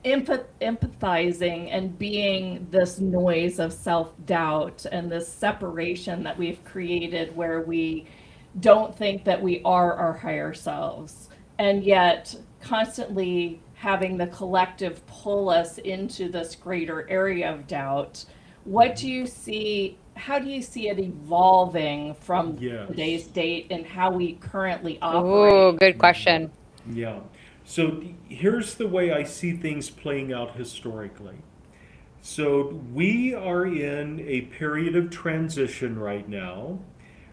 empathizing and being this noise of self-doubt and this separation that we've created where we don't think that we are our higher selves, and yet constantly having the collective pull us into this greater area of doubt, what do you see, how do you see it evolving from today's date and how we currently operate? Oh, good question. Yeah. So here's the way I see things playing out historically. So we are in a period of transition right now.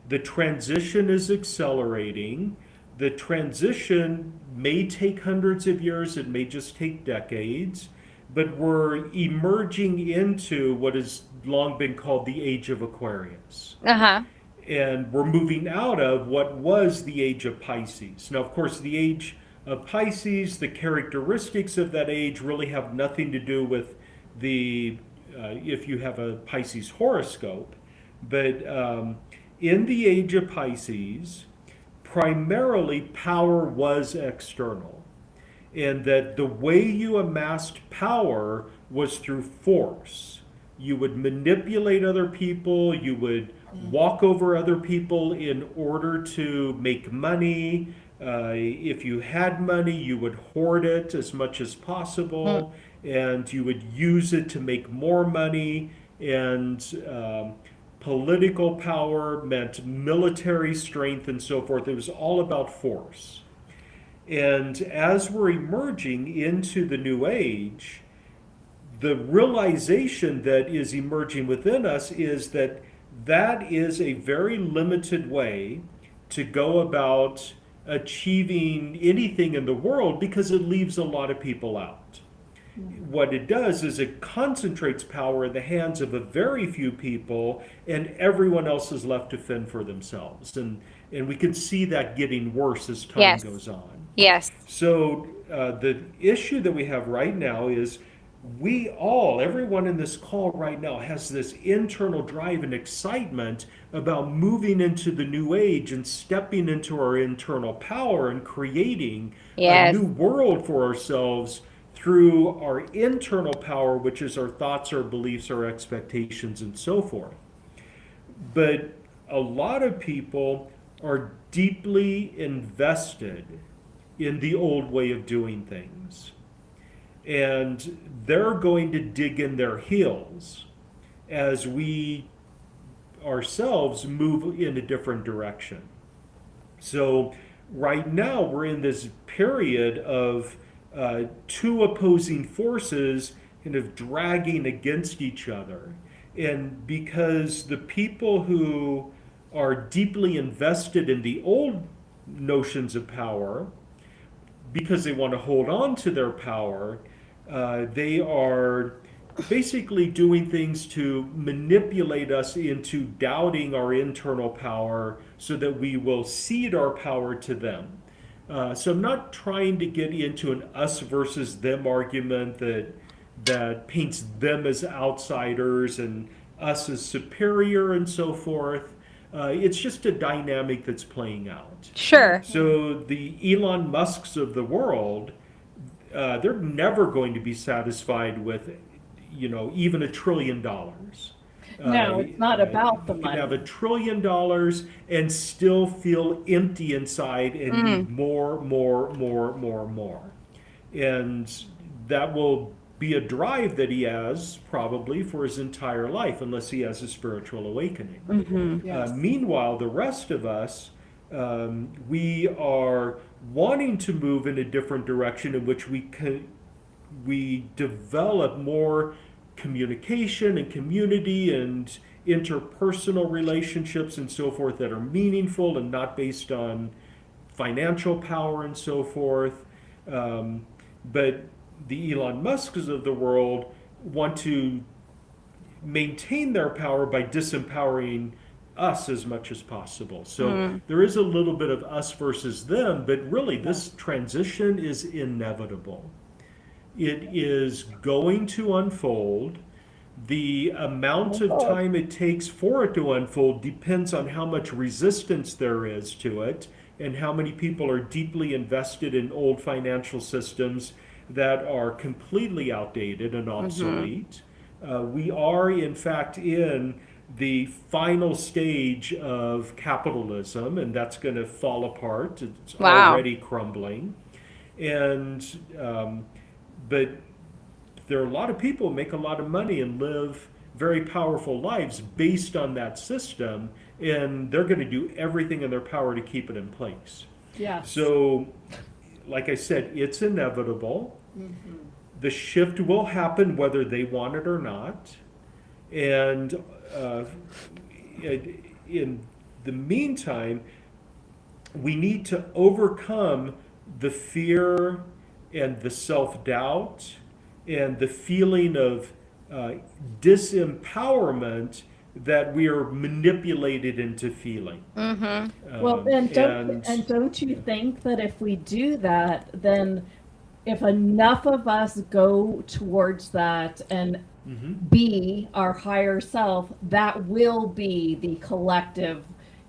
The transition is accelerating. The transition may take hundreds of years, it may just take decades, but we're emerging into what has long been called the age of Aquarius. Uh-huh. And we're moving out of what was the age of Pisces. Now, of course, the age of Pisces, the characteristics of that age really have nothing to do with the, if you have a Pisces horoscope. But in the age of Pisces, primarily power was external, and that the way you amassed power was through force. You would manipulate other people, you would walk over other people in order to make money. If you had money, you would hoard it as much as possible, and you would use it to make more money. And political power meant military strength and so forth. It was all about force. And as we're emerging into the new age, the realization that is emerging within us is that that is a very limited way to go about achieving anything in the world, because it leaves a lot of people out. What it does is it concentrates power in the hands of a very few people, and everyone else is left to fend for themselves. And we can see that getting worse as time Yes. goes on. Yes. So the issue that we have right now is everyone in this call right now has this internal drive and excitement about moving into the new age and stepping into our internal power and creating Yes. a new world for ourselves through our internal power, which is our thoughts, our beliefs, our expectations, and so forth. But a lot of people are deeply invested in the old way of doing things. And they're going to dig in their heels as we ourselves move in a different direction. So right now we're in this period of two opposing forces kind of dragging against each other. And because the people who are deeply invested in the old notions of power, because they want to hold on to their power, they are basically doing things to manipulate us into doubting our internal power so that we will cede our power to them. So I'm not trying to get into an us versus them argument that paints them as outsiders and us as superior and so forth. It's just a dynamic that's playing out. Sure. So the Elon Musks of the world, they're never going to be satisfied with, even $1 trillion. No, it's not about the You can have money. $1 trillion and still feel empty inside and need more, more, more, more, more. And that will be a drive that he has probably for his entire life, unless he has a spiritual awakening. Yes. Meanwhile, the rest of us, we are wanting to move in a different direction in which we develop more communication and community and interpersonal relationships and so forth that are meaningful and not based on financial power and so forth. But the Elon Musks of the world want to maintain their power by disempowering us as much as possible. So there is a little bit of us versus them, but really this transition is inevitable. It is going to unfold. The amount of time it takes for it to unfold depends on how much resistance there is to it and how many people are deeply invested in old financial systems that are completely outdated and obsolete. We are, in fact, in the final stage of capitalism, and that's going to fall apart. It's Wow. already crumbling. And but there are a lot of people who make a lot of money and live very powerful lives based on that system, and they're going to do everything in their power to keep it in place. Yes. So, like I said, it's inevitable. The shift will happen whether they want it or not. And in the meantime, we need to overcome the fear and the self-doubt and the feeling of disempowerment that we are manipulated into feeling. Well, And and don't you think that if we do that, then if enough of us go towards that and be our higher self, that will be the collective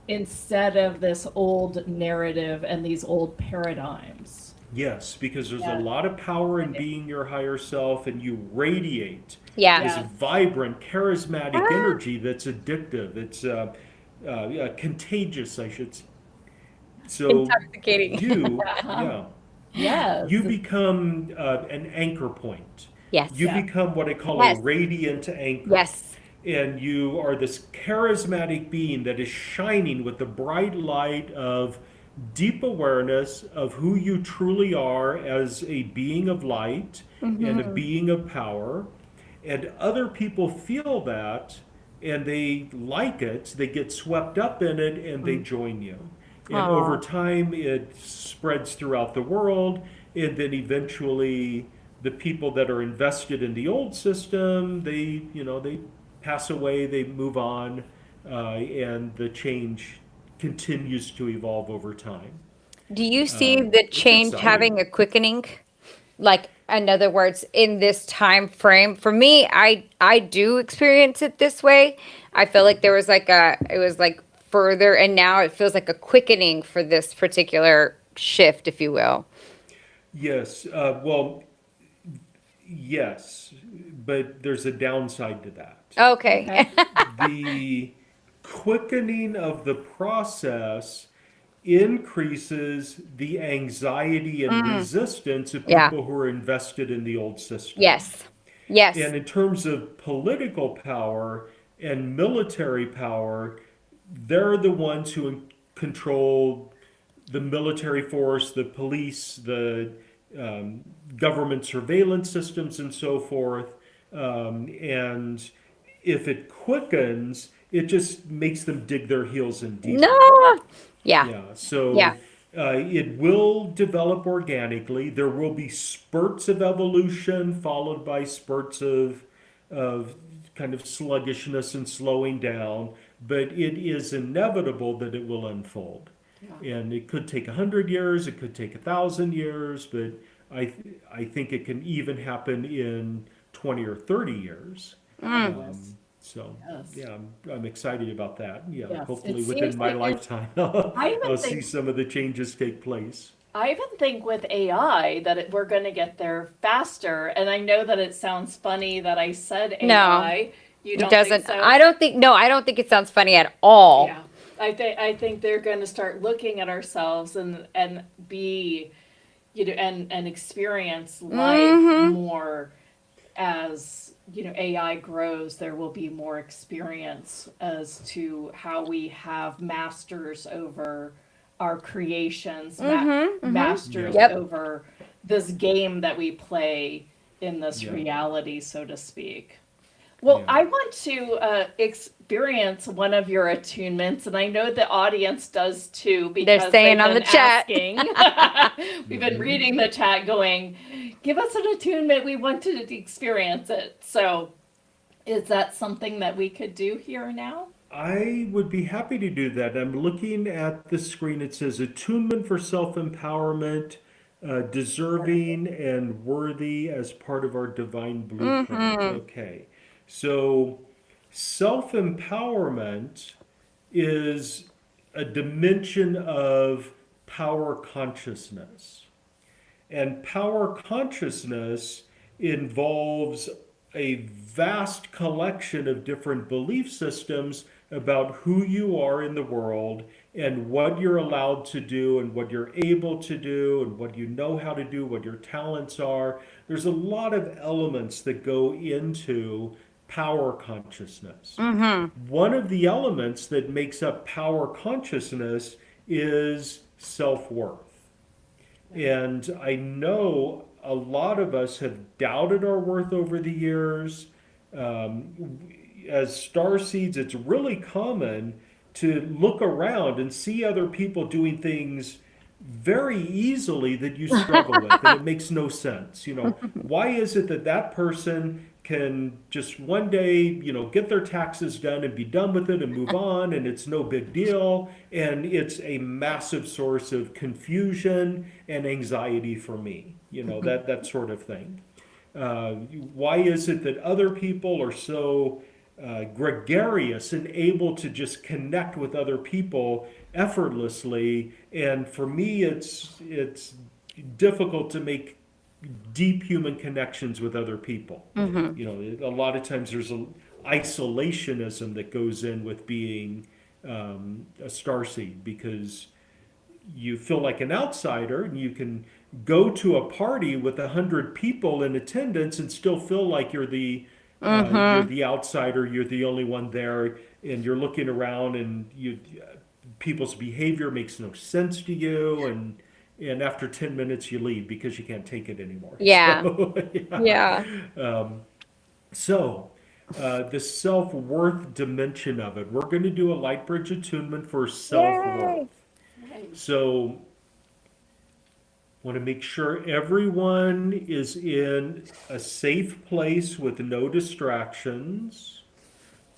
instead of this old narrative and these old paradigms. yes, because there's a Yeah. lot of power in being your higher self, and you radiate Yeah. this Yes. vibrant, charismatic energy that's addictive. It's contagious, I should say. So Intoxicating. you, Uh-huh. yeah, Yes. you become an anchor point. Yes. You Yeah. become what I call Yes. a radiant anchor. Yes. And you are this charismatic being that is shining with the bright light of deep awareness of who you truly are as a being of light and a being of power. And other people feel that and they like it, they get swept up in it, and they join you. And over time, it spreads throughout the world, and then eventually, the people that are invested in the old system, they pass away, they move on, and the change continues to evolve over time. Do you see the It's change exciting. having a quickening? Like, in other words, in this time frame, for me, I do experience it this way. I feel like there was like it was like further, and now it feels like a quickening for this particular shift, if you will. Yes, well, yes, but there's a downside to that. Okay. Okay. The quickening of the process increases the anxiety and resistance of Yeah. people who are invested in the old system. Yes. Yes. And in terms of political power and military power, they're the ones who control the military force, the police, the government surveillance systems, and so forth. And if it quickens, it just makes them dig their heels in deeper. No. Yeah. Yeah, so Yeah. it will develop organically. There will be spurts of evolution followed by spurts of kind of sluggishness and slowing down, but it is inevitable that it will unfold. And it could take 100 years, it could take 1,000 years, but I think it can even happen in 20 or 30 years. So Yes. yeah, I'm excited about that. Yeah, Yes, hopefully it within seems my like lifetime, I even I'll see think some of the changes take place. I even think with AI that we're going to get there faster. And I know that it sounds funny that I said No. AI. You It don't doesn't. think so? I don't think. No, I don't think it sounds funny at all. Yeah. I think they're going to start looking at ourselves and be, and experience life more as, AI grows. There will be more experience as to how we have masters over our creations, masters Yep. over this game that we play in this Yeah. reality, so to speak. Well, Yeah. I want to experience one of your attunements, and I know the audience does too because saying they've on the been chat. asking. We've been reading the chat, going, "Give us an attunement. We want to experience it." So, is that something that we could do here now? I would be happy to do that. I'm looking at the screen. It says attunement for self-empowerment, deserving and worthy as part of our divine blueprint. Okay. So self-empowerment is a dimension of power consciousness. And power consciousness involves a vast collection of different belief systems about who you are in the world and what you're allowed to do and what you're able to do and what you know how to do, what your talents are. There's a lot of elements that go into power consciousness. One of the elements that makes up power consciousness is self-worth. And I know a lot of us have doubted our worth over the years. As starseeds, it's really common to look around and see other people doing things very easily that you struggle with, and it makes no sense. Why is it that that person can just one day, get their taxes done and be done with it and move on, and it's no big deal, and it's a massive source of confusion and anxiety for me, that sort of thing. Why is it that other people are so gregarious and able to just connect with other people effortlessly, and for me, it's difficult to make deep human connections with other people. A lot of times there's a isolationism that goes in with being a starseed, because you feel like an outsider, and you can go to a party with 100 people in attendance and still feel like you're the outsider, you're the only one there, and you're looking around, and people's behavior makes no sense to you, and after 10 minutes you leave because you can't take it anymore. Yeah. So, yeah. Yeah. So, the self-worth dimension of it, we're going to do a LightBridge attunement for self-worth. Yay. So, want to make sure everyone is in a safe place with no distractions.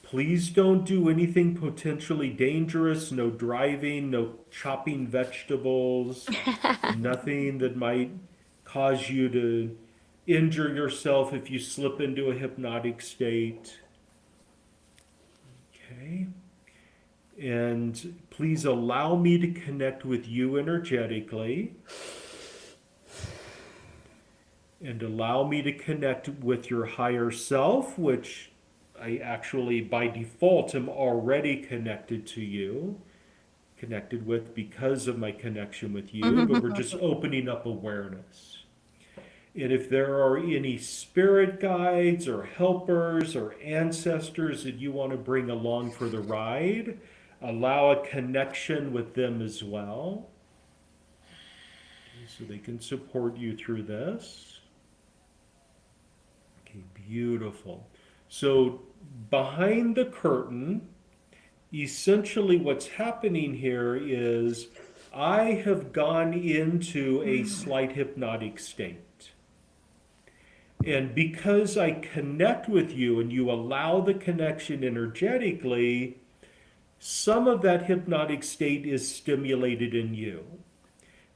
Please don't do anything potentially dangerous. No driving, no chopping vegetables, nothing that might cause you to injure yourself if you slip into a hypnotic state. Okay. And please allow me to connect with you energetically. And allow me to connect with your higher self, which I actually, by default, am already connected to you, connected with because of my connection with you, but we're just opening up awareness. And if there are any spirit guides or helpers or ancestors that you want to bring along for the ride, allow a connection with them as well, so they can support you through this. Okay, beautiful. So behind the curtain, essentially what's happening here is I have gone into a slight hypnotic state. And because I connect with you and you allow the connection energetically, some of that hypnotic state is stimulated in you.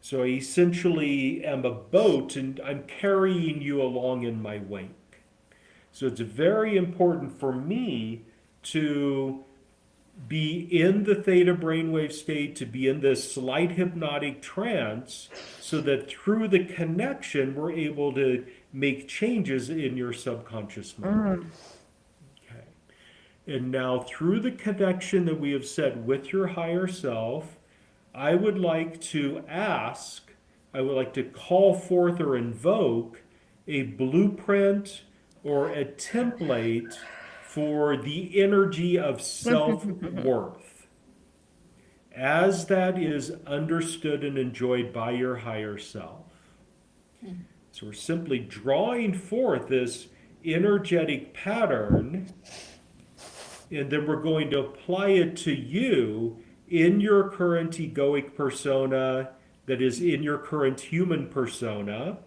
So I essentially am a boat and I'm carrying you along in my wake. So it's very important for me to be in the theta brainwave state, to be in this slight hypnotic trance, so that through the connection, we're able to make changes in your subconscious mind. Okay. And now through the connection that we have set with your higher self, I would like to call forth or invoke a blueprint or a template for the energy of self-worth, as that is understood and enjoyed by your higher self. So we're simply drawing forth this energetic pattern, and then we're going to apply it to you in your current egoic persona, that is in your current human persona.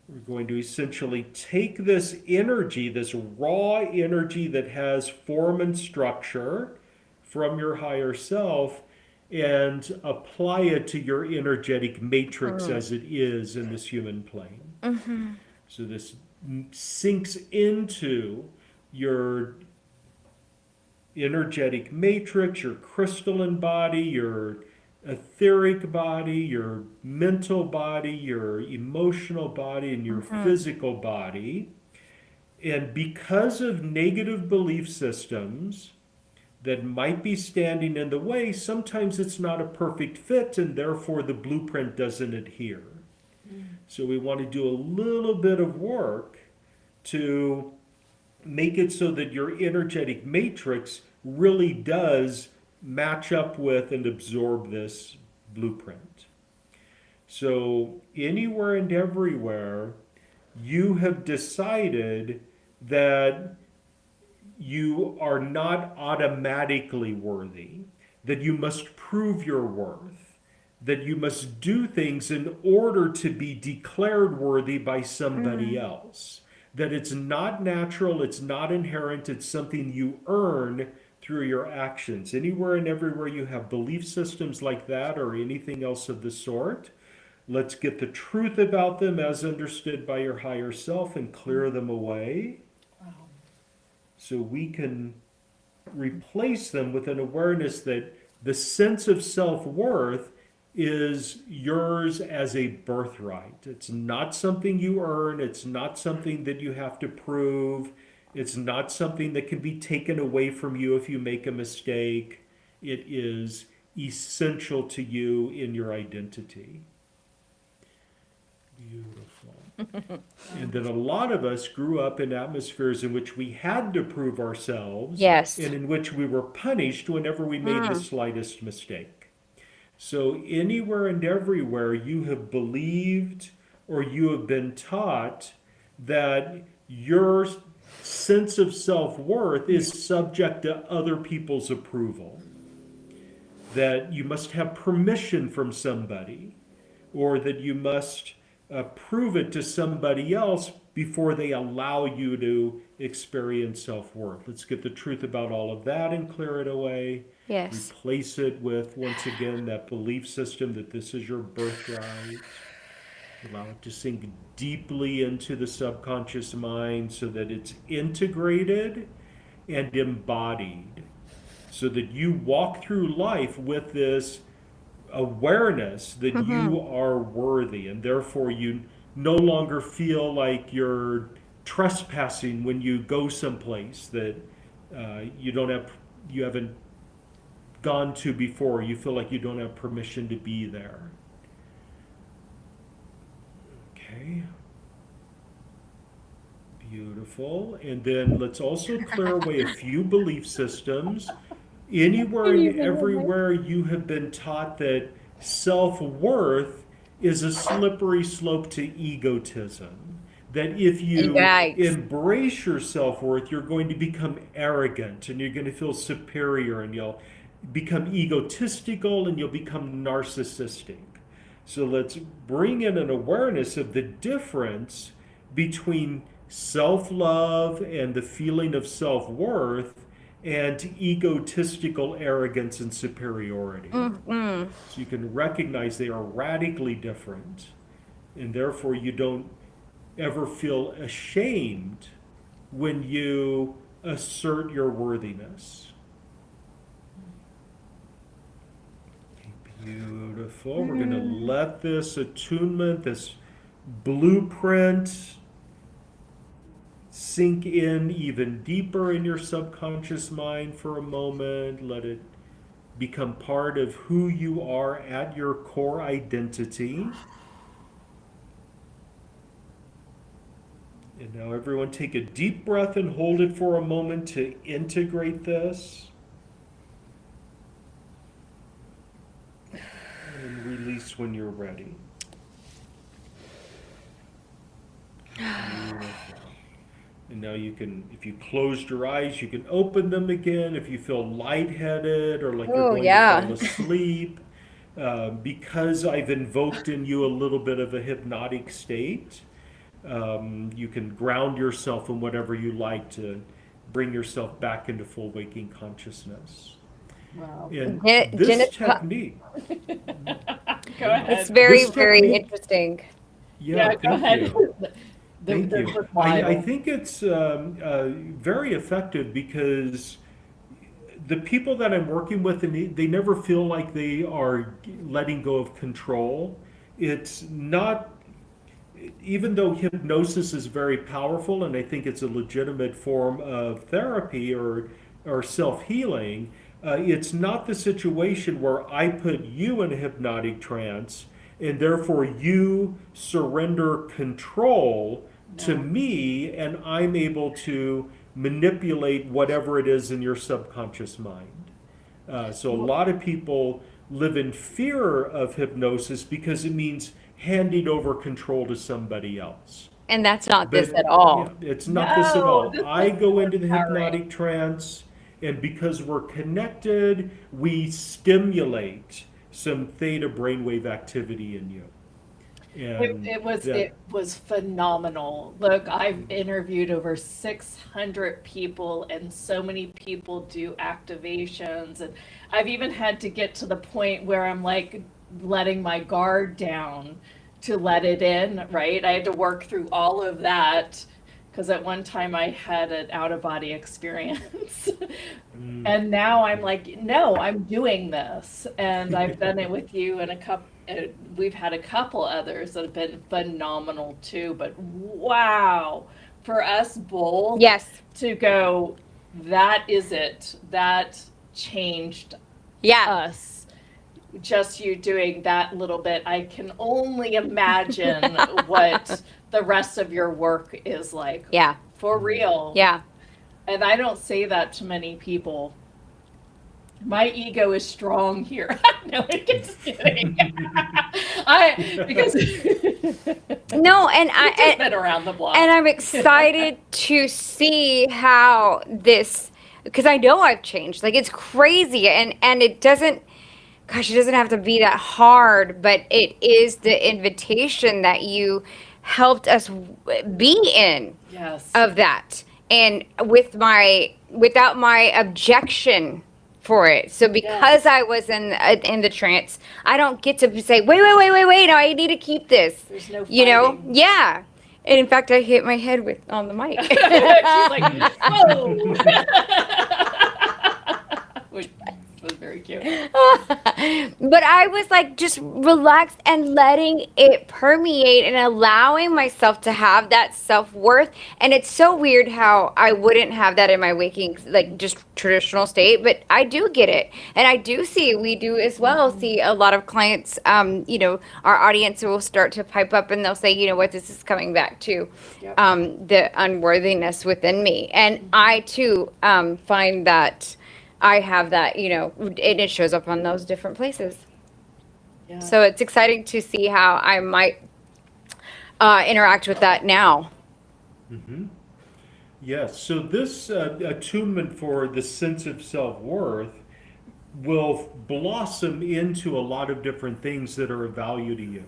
We're going to essentially take this energy, this raw energy that has form and structure from your higher self, and apply it to your energetic matrix as it is in this human plane. So this sinks into your energetic matrix, your crystalline body, your etheric body, your mental body, your emotional body, and your physical body. And because of negative belief systems that might be standing in the way, sometimes it's not a perfect fit, and therefore the blueprint doesn't adhere. So we want to do a little bit of work to make it so that your energetic matrix really does match up with and absorb this blueprint. So anywhere and everywhere, you have decided that you are not automatically worthy, that you must prove your worth, that you must do things in order to be declared worthy by somebody else. That it's not natural, it's not inherent, it's something you earn through your actions. Anywhere and everywhere you have belief systems like that or anything else of the sort, let's get the truth about them as understood by your higher self and clear them away so we can replace them with an awareness that the sense of self-worth is yours as a birthright. It's not something you earn. It's not something that you have to prove. It's not something that can be taken away from you if you make a mistake. It is essential to you in your identity. Beautiful. And then a lot of us grew up in atmospheres in which we had to prove ourselves, Yes. and in which we were punished whenever we made the slightest mistake. So anywhere and everywhere you have believed or you have been taught that your sense of self-worth is subject to other people's approval, that you must have permission from somebody, or that you must prove it to somebody else before they allow you to experience self-worth. Let's get the truth about all of that and clear it away. Yes. Replace it with, once again, that belief system that this is your birthright. Allow it to sink deeply into the subconscious mind so that it's integrated and embodied, so that you walk through life with this awareness that you are worthy, and therefore you no longer feel like you're trespassing when you go someplace that you haven't gone to before. You feel like you don't have permission to be there. Okay. Beautiful. And then let's also clear away a few belief systems. Anywhere and everywhere you have been taught that self-worth is a slippery slope to egotism. That if you embrace your self-worth, you're going to become arrogant and you're going to feel superior and you'll become egotistical and you'll become narcissistic. So let's bring in an awareness of the difference between self-love and the feeling of self-worth and egotistical arrogance and superiority. So you can recognize they are radically different, and therefore you don't ever feel ashamed when you assert your worthiness. Beautiful. We're going to let this attunement, this blueprint, sink in even deeper in your subconscious mind for a moment. Let it become part of who you are at your core identity. And now everyone take a deep breath and hold it for a moment to integrate this. And release when you're ready. Beautiful. And now you can, if you closed your eyes, you can open them again. If you feel lightheaded or like you're going to fall asleep, because I've invoked in you a little bit of a hypnotic state, you can ground yourself in whatever you like to bring yourself back into full waking consciousness. Wow. And this technique. Go ahead. It's very, very interesting. Yeah, go ahead. Thank you. I think it's very effective because the people that I'm working with, and they never feel like they are letting go of control. It's not, even though hypnosis is very powerful, and I think it's a legitimate form of therapy or self-healing, it's not the situation where I put you in a hypnotic trance and therefore you surrender control to me and I'm able to manipulate whatever it is in your subconscious mind. So a lot of people live in fear of hypnosis because it means handing over control to somebody else. And that's not this at all. Yeah, it's not this at all. I go into the hypnotic trance, and because we're connected, we stimulate some theta brainwave activity in you. And It was phenomenal. Look, I've interviewed over 600 people, and so many people do activations, and I've even had to get to the point where I'm like letting my guard down to let it in, right? I had to work through all of that because at one time I had an out of body experience. And now I'm like, no, I'm doing this. And I've done it with you and we've had a couple others that have been phenomenal too. But wow, for us both Yes. to go, that is it. That changed Yeah. us. Just you doing that little bit. I can only imagine what the rest of your work is like. Yeah. For real. Yeah. And I don't say that to many people. My ego is strong here. No, I'm just kidding. Because No, and I've been around the block. and I'm excited to see how this, because I know I've changed. Like, it's crazy, and it doesn't, gosh, it doesn't have to be that hard, but it is the invitation that you helped us be in Yes. of that, and without my objection for it. So because I was in the trance, I don't get to say, wait, no, I need to keep this. There's no You know? fighting. Yeah. And in fact, I hit my head on the mic. She's like, whoa. Which was very cute. But I was like just relaxed and letting it permeate and allowing myself to have that self-worth. And it's so weird how I wouldn't have that in my waking, like just traditional state, but I do get it. And I do see, we do as well see a lot of clients, our audience will start to pipe up and they'll say, you know what, this is coming back to Yep. the unworthiness within me. And I too find that I have that, and it shows up on those different places. Yeah. So it's exciting to see how I might interact with that now. yes, so this attunement for the sense of self-worth will blossom into a lot of different things that are of value to you.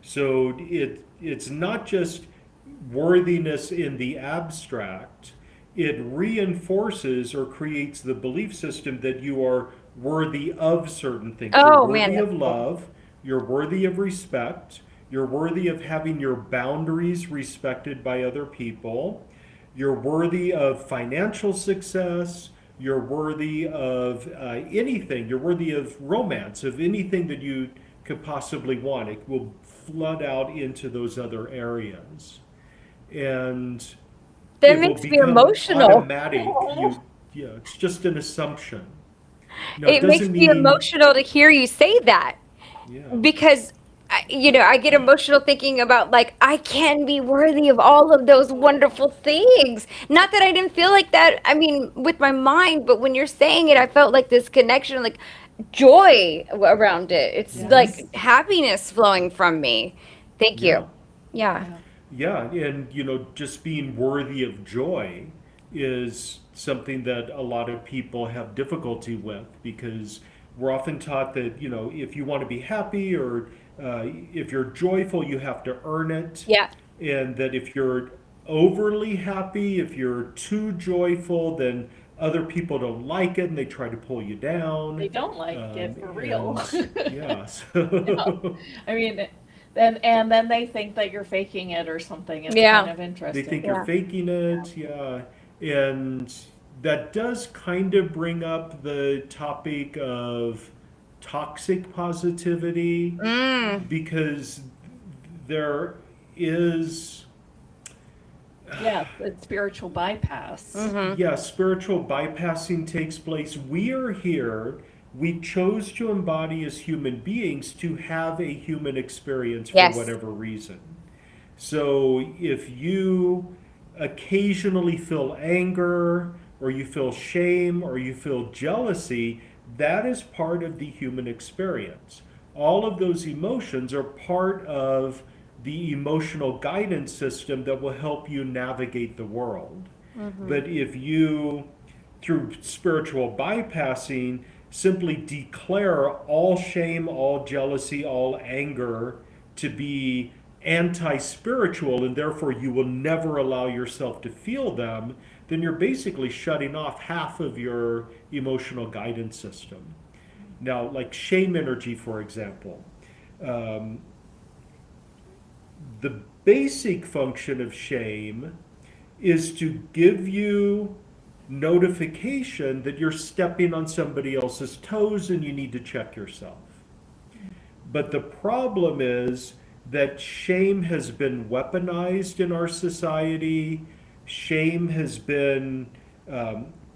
So it's not just worthiness in the abstract, it reinforces or creates the belief system that you are worthy of certain things. Oh, You're worthy man. of love, you're worthy of respect, you're worthy of having your boundaries respected by other people, you're worthy of financial success, you're worthy of anything, you're worthy of romance, of anything that you could possibly want. It will flood out into those other areas. And That it will makes me become emotional. automatic. Yeah, it's just an assumption. Now, It makes doesn't me mean, emotional to hear you say that yeah, because, I get emotional thinking about like, I can be worthy of all of those wonderful things. Not that I didn't feel like that, I mean, with my mind, but when you're saying it, I felt like this connection, like joy around it. It's Yes. like happiness flowing from me. Thank yeah. you. Yeah. Yeah, and just being worthy of joy is something that a lot of people have difficulty with because we're often taught that, if you want to be happy or if you're joyful, you have to earn it. Yeah. And that if you're overly happy, if you're too joyful, then other people don't like it and they try to pull you down. They don't like it for real. Yeah, so I mean, then they think that you're faking it or something. It's Yeah. kind of interesting. they think Yeah. you're faking it, yeah. And that does kind of bring up the topic of toxic positivity because there is, Yeah, it's spiritual bypass. yeah, spiritual bypassing takes place. We are here. We chose to embody as human beings to have a human experience for Yes. whatever reason. So if you occasionally feel anger, or you feel shame, or you feel jealousy, that is part of the human experience. All of those emotions are part of the emotional guidance system that will help you navigate the world. But if you, through spiritual bypassing, simply declare all shame, all jealousy, all anger to be anti-spiritual, and therefore you will never allow yourself to feel them, then you're basically shutting off half of your emotional guidance system. Now, like shame energy, for example, um, the basic function of shame is to give you notification that you're stepping on somebody else's toes and you need to check yourself. But the problem is that shame has been weaponized in our society. Shame has been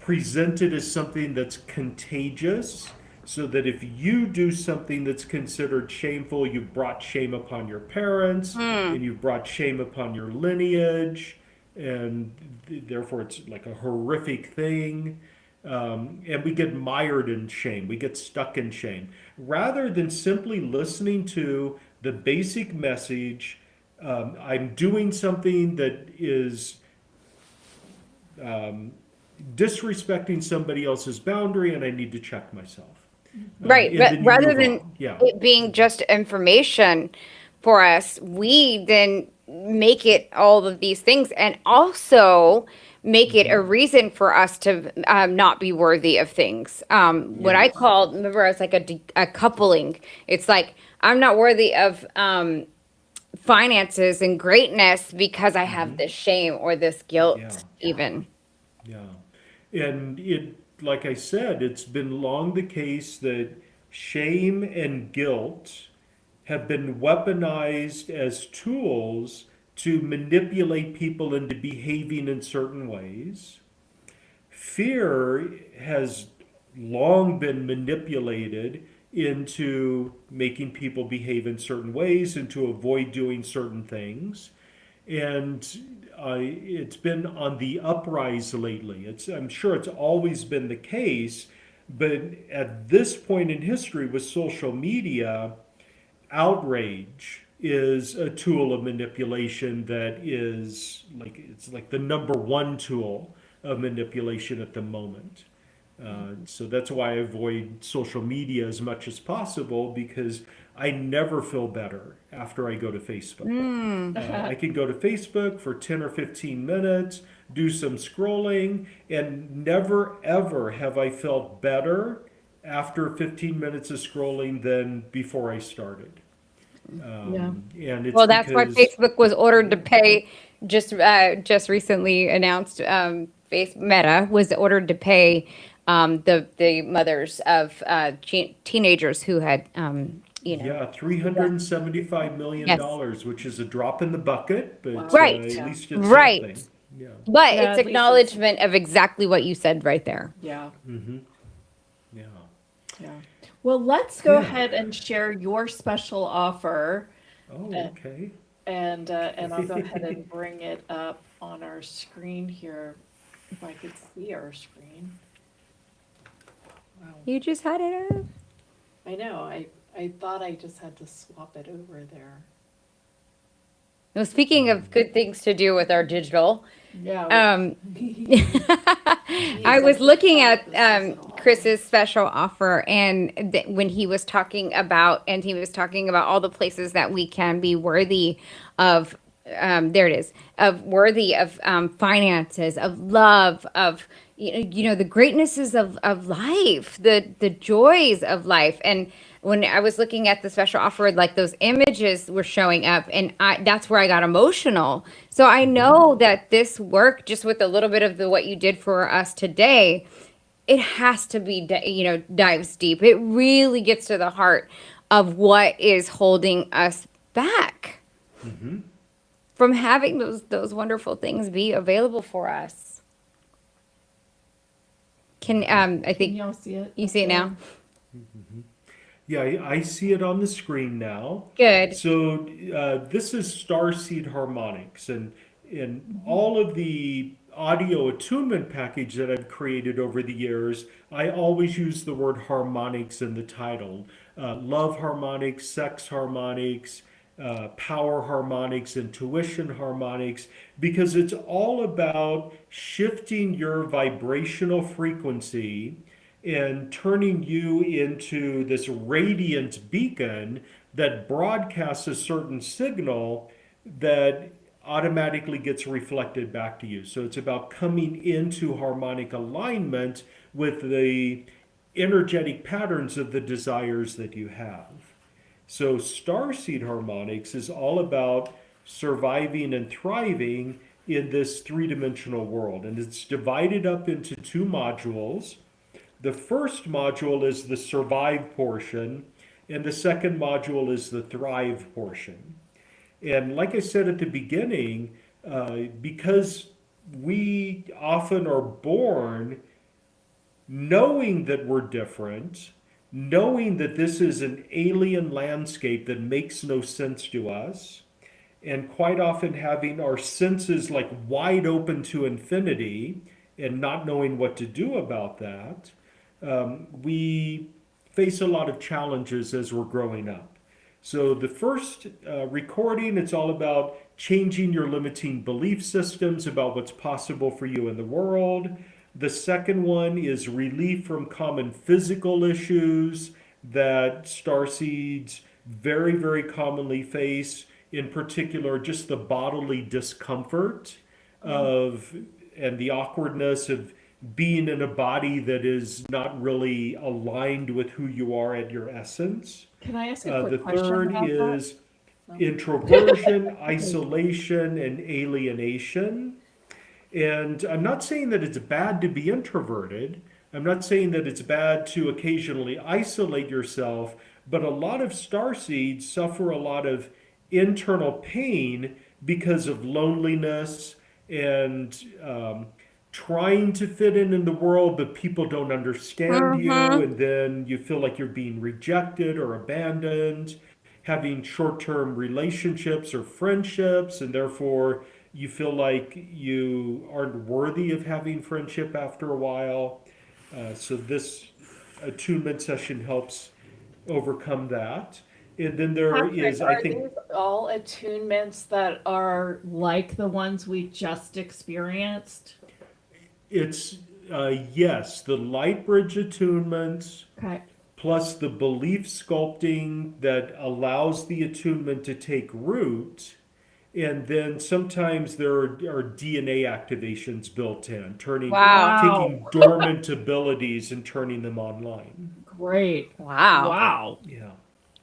presented as something that's contagious, so that if you do something that's considered shameful, you've brought shame upon your parents and you've brought shame upon your lineage, and therefore it's like a horrific thing. And we get mired in shame. We get stuck in shame. Rather than simply listening to the basic message, I'm doing something that is disrespecting somebody else's boundary and I need to check myself. Right. And then you Rather move than on. Yeah. it being just information for us, we then make it all of these things and also make it a reason for us to not be worthy of things. What I Yes. called, remember, I was like a coupling. It's like, I'm not worthy of finances and greatness because I have this shame or this Yeah. guilt, even. Yeah. And like I said, it's been long the case that shame and guilt have been weaponized as tools to manipulate people into behaving in certain ways. Fear has long been manipulated into making people behave in certain ways and to avoid doing certain things. And it's been on the uprise lately. I'm sure it's always been the case, but at this point in history with social media, outrage is a tool of manipulation that is like it's like the number one tool of manipulation at the moment. So that's why I avoid social media as much as possible, because I never feel better after I go to Facebook. I can go to Facebook for 10 or 15 minutes, do some scrolling, and never ever have I felt better after 15 minutes of scrolling than before I started. Yeah. And it's Well, that's why because, Facebook was ordered to pay. Just recently announced, Meta was ordered to pay the mothers of teenagers who had yeah, $375 million, yes, dollars, which is a drop in the bucket, but Wow. right, at Yeah. least it's right. something. Yeah. But Yeah, it's at least it's acknowledgement of exactly what you said right there. yeah. Yeah. Yeah. Well, let's go Yeah. ahead and share your special offer, Oh, uh, okay. and I'll go ahead and bring it up on our screen here, if I could see our screen. Wow. You just had it up. I know. I thought I just had to swap it over there. Well, speaking of good things to do with our digital, Yeah. um, Geez, I was can't looking find at this at all. Chris's special offer, and when he was talking about, all the places that we can be worthy of. There it is, of worthy of finances, of love, of the greatnesses of life, the joys of life. And when I was looking at the special offer, like those images were showing up, and that's where I got emotional. So I know that this work, just with a little bit of what you did for us today, it has to be, dives deep. It really gets to the heart of what is holding us back from having those wonderful things be available for us. I Can think y'all see it? you see it now. Yeah, I see it on the screen now. Good. So this is Starseed Harmonics, and in all of the audio attunement package that I've created over the years, I always use the word harmonics in the title. Love harmonics, sex harmonics, power harmonics, intuition harmonics, because it's all about shifting your vibrational frequency and turning you into this radiant beacon that broadcasts a certain signal that automatically gets reflected back to you. So it's about coming into harmonic alignment with the energetic patterns of the desires that you have. So Starseed Harmonics is all about surviving and thriving in this three-dimensional world. And it's divided up into two modules. The first module is the survive portion, and the second module is the thrive portion. And like I said at the beginning, because we often are born knowing that we're different, knowing that this is an alien landscape that makes no sense to us, and quite often having our senses like wide open to infinity and not knowing what to do about that, we face a lot of challenges as we're growing up. So the first recording, it's all about changing your limiting belief systems about what's possible for you in the world. The second one is relief from common physical issues that starseeds very, very commonly face, in particular, just the bodily discomfort of and the awkwardness of being in a body that is not really aligned with who you are at your essence. Can I ask a The quick question third about that? is introversion, isolation, and alienation. And I'm not saying that it's bad to be introverted. I'm not saying that it's bad to occasionally isolate yourself, but a lot of starseeds suffer a lot of internal pain because of loneliness and trying to fit in the world, but people don't understand you, and then you feel like you're being rejected or abandoned, having short-term relationships or friendships, and therefore you feel like you aren't worthy of having friendship after a while. So this attunement session helps overcome that. And then there Patrick, is, I are think, these all attunements that are like the ones we just experienced? it's, yes, the LightBridge attunements Okay. plus the belief sculpting that allows the attunement to take root. And then sometimes there are DNA activations built in, Wow. taking dormant abilities and turning them online. Great. Wow. Wow. Yeah.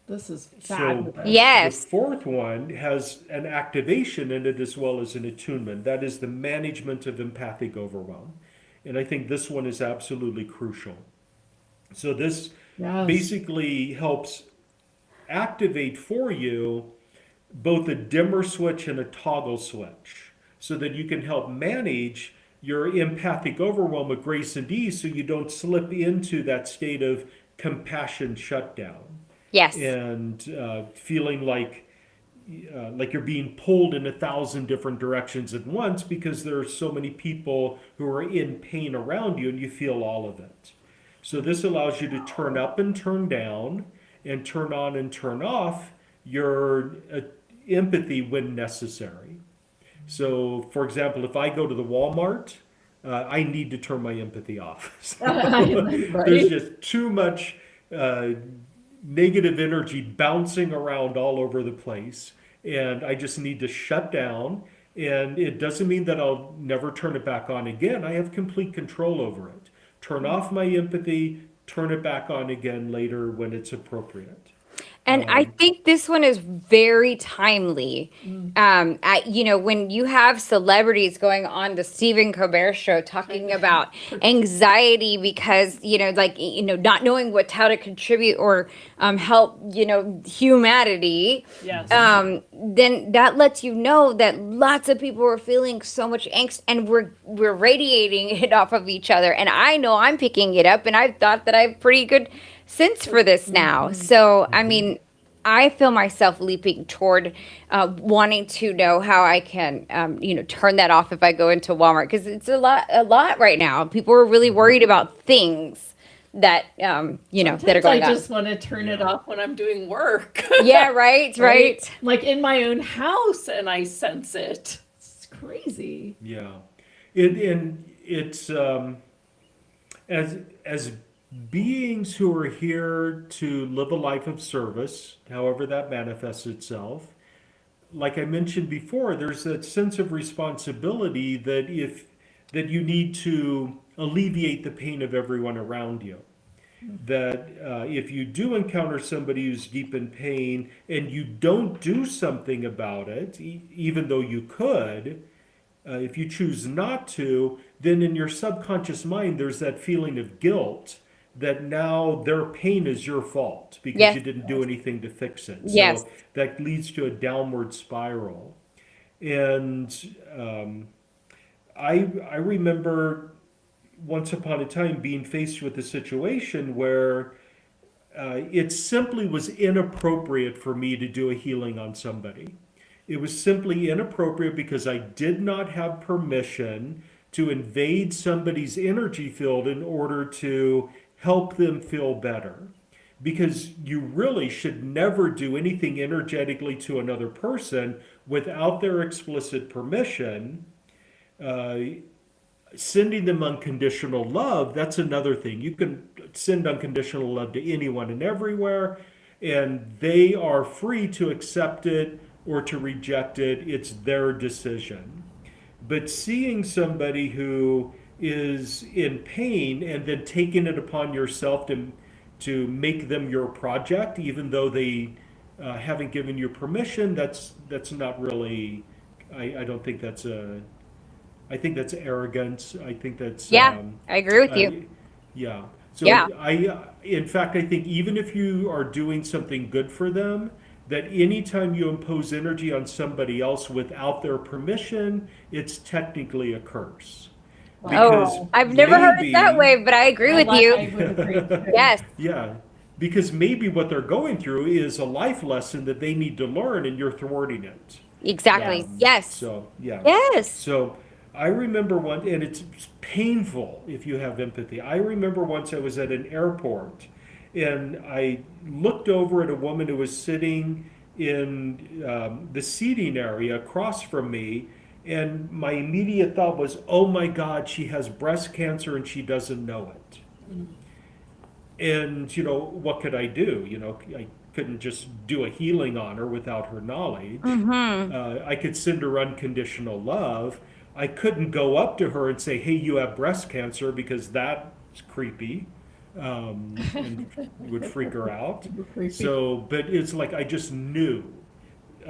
This is So fabulous. the Yes. fourth one has an activation in it as well as an attunement. That is the management of empathic overwhelm. And I think this one is absolutely crucial. So this Yes. basically helps activate for you both a dimmer switch and a toggle switch so that you can help manage your empathic overwhelm with grace and ease so you don't slip into that state of compassion shutdown Yes. and feeling like you're being pulled in 1,000 different directions at once because there are so many people who are in pain around you and you feel all of it. So this allows you to turn up and turn down and turn on and turn off your empathy when necessary. So, for example, if I go to the Walmart, I need to turn my empathy off. So, there's Right? just too much negative energy bouncing around all over the place, and I just need to shut down. And it doesn't mean that I'll never turn it back on again. I have complete control over it. Turn off my empathy, turn it back on again later when it's appropriate. And I think this one is very timely. When you have celebrities going on the Stephen Colbert show talking about anxiety because, not knowing how to contribute or help, humanity, Yes. then that lets you know that lots of people are feeling so much angst and we're radiating it off of each other. And I know I'm picking it up and I've thought that I have pretty good sense for this now. So, I mean, I feel myself leaping toward wanting to know how I can, turn that off if I go into Walmart because it's a lot right now. People are really worried about things that, that are Sometimes going I on. just want to turn it off when I'm doing work. Yeah, right. Like in my own house, and I sense it. It's crazy. Yeah, it's as beings who are here to live a life of service, however that manifests itself. Like I mentioned before, there's that sense of responsibility that you need to alleviate the pain of everyone around you. That if you do encounter somebody who's deep in pain and you don't do something about it, even though you could, if you choose not to, then in your subconscious mind, there's that feeling of guilt that now their pain is your fault because Yes. you didn't do anything to fix it. Yes. So that leads to a downward spiral. And I remember once upon a time being faced with a situation where it simply was inappropriate for me to do a healing on somebody. It was simply inappropriate because I did not have permission to invade somebody's energy field in order to help them feel better. Because you really should never do anything energetically to another person without their explicit permission. Uh, Sending them unconditional love, that's another thing. You can send unconditional love to anyone and everywhere, and they are free to accept it or to reject it. It's their decision. But seeing somebody who is in pain and then taking it upon yourself to make them your project, even though they haven't given you permission, that's not really. I don't think that's a. I think that's arrogance. I think that's Yeah, I agree with you. yeah. So Yeah. in fact, I think even if you are doing something good for them, that anytime you impose energy on somebody else without their permission, it's technically a curse. Because Oh, I've never heard it that way, but I agree with you. I would agree too. Yes, yeah, because maybe what they're going through is a life lesson that they need to learn, and you're thwarting it. exactly. Yes. Yes. So yeah. Yes. So I remember one, and it's painful if you have empathy. I remember once I was at an airport, and I looked over at a woman who was sitting in the seating area across from me, and my immediate thought was, "Oh my God, she has breast cancer and she doesn't know it." And what could I do? I couldn't just do a healing on her without her knowledge. I could send her unconditional love. I couldn't go up to her and say, "Hey, you have breast cancer," because that's creepy, and would freak her out. So, but it's like I just knew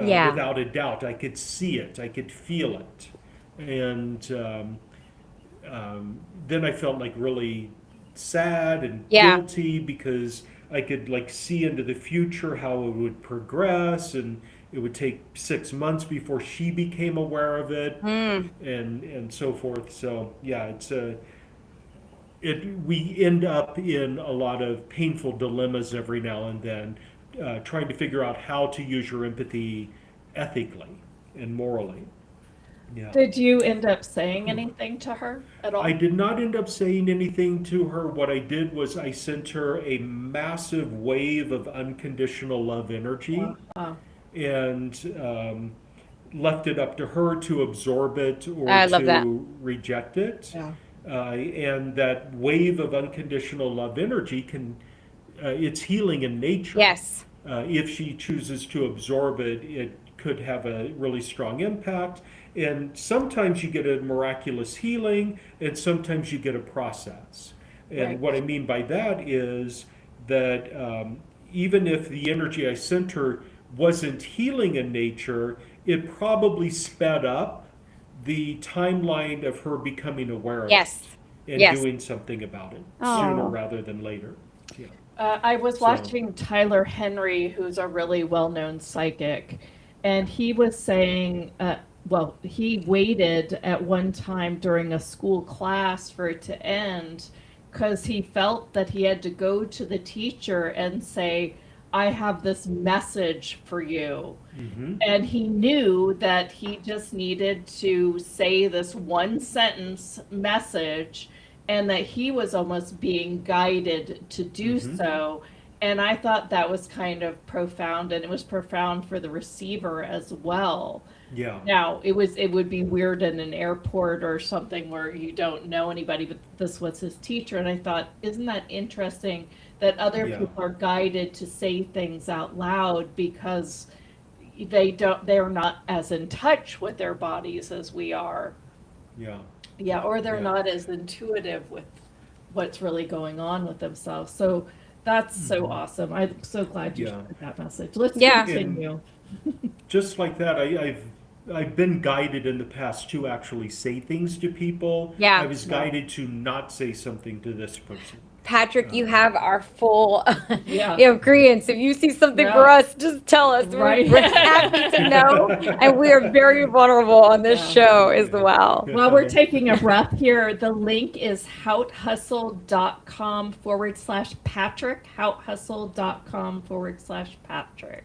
Yeah. without a doubt. I could see it. I could feel it, and then I felt like really sad and Yeah. guilty because I could like see into the future how it would progress, and it would take 6 months before she became aware of it, and so forth. So yeah, we end up in a lot of painful dilemmas every now and then, trying to figure out how to use your empathy ethically and morally. Yeah. Did you end up saying anything to her at all? I did not end up saying anything to her. What I did was I sent her a massive wave of unconditional love energy, Oh, and left it up to her to absorb it or I love that. to reject it. yeah. And that wave of unconditional love energy it's healing in nature. Yes. If she chooses to absorb it, it could have a really strong impact. And sometimes you get a miraculous healing, and sometimes you get a process. And Right. what I mean by that is that even if the energy I sent her wasn't healing in nature, it probably sped up the timeline of her becoming aware of Yes. it and Yes. doing something about it Oh. sooner rather than later. Yeah. I was So- watching Tyler Henry, who's a really well-known psychic, and he was saying, well, he waited at one time during a school class for it to end because he felt that he had to go to the teacher and say, "I have this message for you." Mhm. And he knew that he just needed to say this one sentence message, and that he was almost being guided to do so. And I thought that was kind of profound, and it was profound for the receiver as well. Yeah. Now, it would be weird in an airport or something where you don't know anybody, but this was his teacher. And I thought, isn't that interesting that other Yeah. people are guided to say things out loud because they're not as in touch with their bodies as we are. Yeah. Yeah, or they're Yeah. not as intuitive with what's really going on with themselves. So that's so awesome. I'm so glad you Yeah. shared that message. Let's Yeah. continue. Just like that, I've been guided in the past to actually say things to people. I Yeah. was guided to not say something to this person. Patrick, you have our full Yeah. agreement. If you see something for Yeah. us, just tell us. Right. We're happy to know. And we are very vulnerable on this Yeah. show as well. While we're taking a breath here, the link is houthustle.com/Patrick, houthustle.com/Patrick.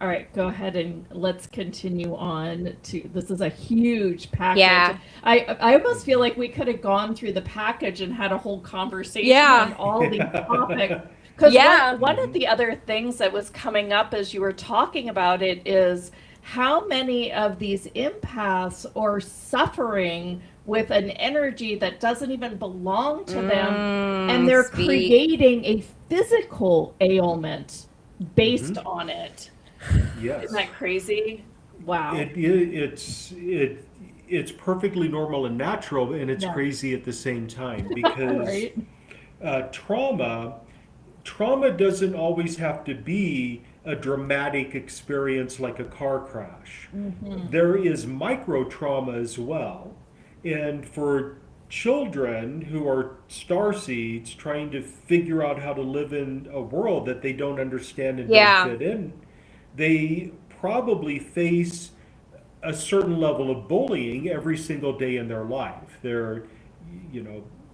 All right, go ahead and let's continue on to, this is a huge package. Yeah. I almost feel like we could have gone through the package and had a whole conversation Yeah. on all these topics. Because Yeah. one of the other things that was coming up as you were talking about it is how many of these empaths are suffering with an energy that doesn't even belong to them, and they're sweet. creating a physical ailment based on it. Yes. Isn't that crazy? Wow. It's perfectly normal and natural, and it's Yeah. crazy at the same time because Right? trauma doesn't always have to be a dramatic experience like a car crash. There is micro trauma as well, and for children who are starseeds trying to figure out how to live in a world that they don't understand and Yeah. don't fit in, they probably face a certain level of bullying every single day in their life. They're,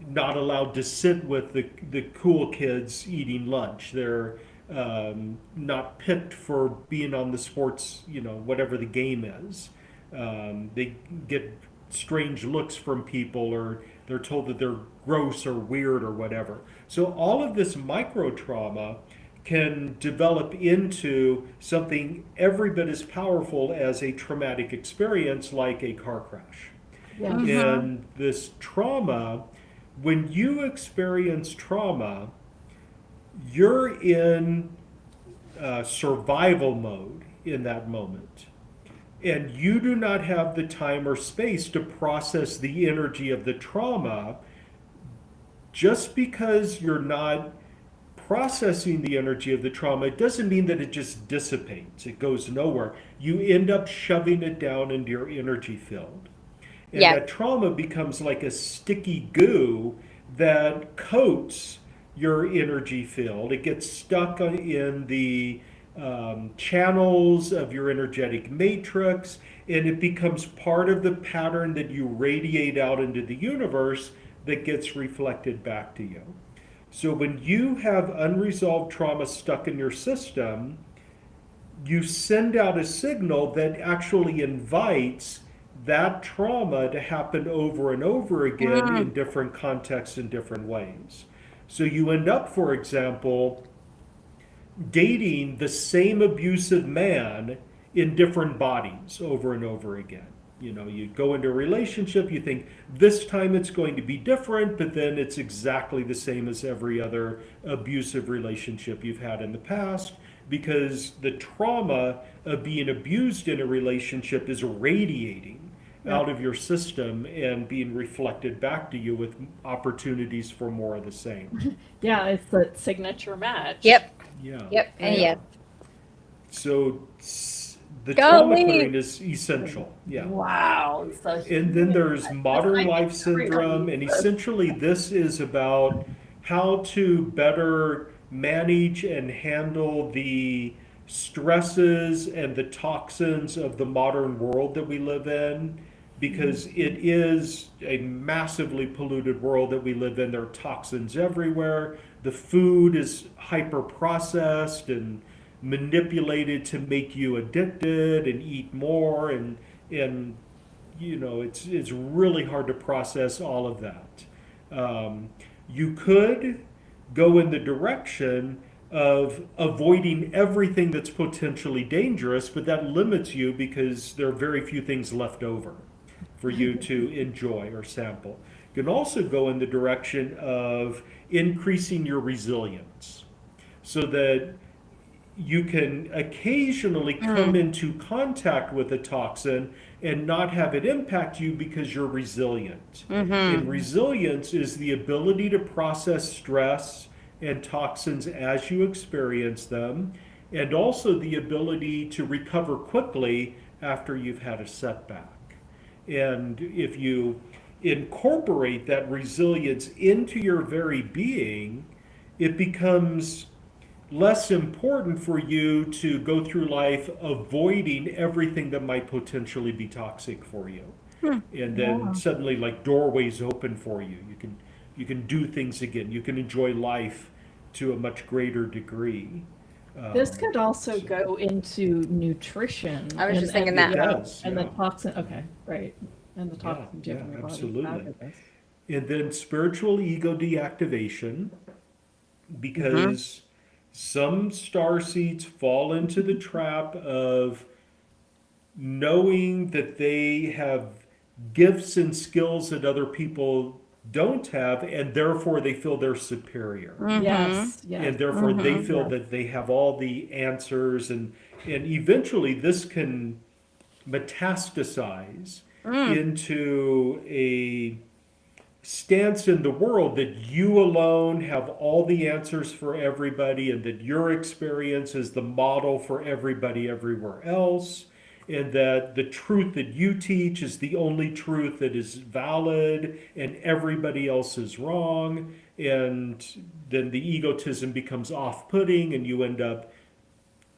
not allowed to sit with the cool kids eating lunch. They're not picked for being on the sports, whatever the game is. They get strange looks from people, or they're told that they're gross or weird or whatever. So all of this micro trauma can develop into something every bit as powerful as a traumatic experience like a car crash. Yeah. And this trauma, when you experience trauma, you're in survival mode in that moment. And you do not have the time or space to process the energy of the trauma. Just because you're not processing the energy of the trauma, it doesn't mean that it just dissipates. It goes nowhere. You end up shoving it down into your energy field. And Yeah. that trauma becomes like a sticky goo that coats your energy field. It gets stuck in the channels of your energetic matrix, and it becomes part of the pattern that you radiate out into the universe that gets reflected back to you. So when you have unresolved trauma stuck in your system, you send out a signal that actually invites that trauma to happen over and over again in different contexts in different ways. So you end up, for example, dating the same abusive man in different bodies over and over again. You go into a relationship, you think this time it's going to be different, but then it's exactly the same as every other abusive relationship you've had in the past, because the trauma of being abused in a relationship is radiating out of your system and being reflected back to you with opportunities for more of the same. Yeah, it's the signature match. Yep. Yeah. Yep. And yes. So the Go trauma Lee. clearing is essential. Yeah. Wow. So And then there's modern I life agree. syndrome, and essentially this is about how to better manage and handle the stresses and the toxins of the modern world that we live in, because it is a massively polluted world that we live in. There are toxins everywhere. The food is hyper processed and manipulated to make you addicted and eat more, and it's really hard to process all of that. You could go in the direction of avoiding everything that's potentially dangerous, but that limits you because there are very few things left over for you to enjoy or sample. You can also go in the direction of increasing your resilience so that you can occasionally come into contact with a toxin and not have it impact you because you're resilient. And resilience is the ability to process stress and toxins as you experience them, and also the ability to recover quickly after you've had a setback. And if you incorporate that resilience into your very being, it becomes less important for you to go through life avoiding everything that might potentially be toxic for you. And then suddenly like doorways open for you. You can do things again. You can enjoy life to a much greater degree. This could also go into nutrition. I was just thinking that. It does, And the yeah. toxin, okay, right. And the toxin Yeah, from your body. absolutely. Fabulous. And then spiritual ego deactivation, because some starseeds fall into the trap of knowing that they have gifts and skills that other people don't have, and therefore they feel they're superior. Yes, yes. And therefore they feel that they have all the answers, and eventually this can metastasize into a stance in the world that you alone have all the answers for everybody, and that your experience is the model for everybody everywhere else, and that the truth that you teach is the only truth that is valid and everybody else is wrong. And then the egotism becomes off-putting and you end up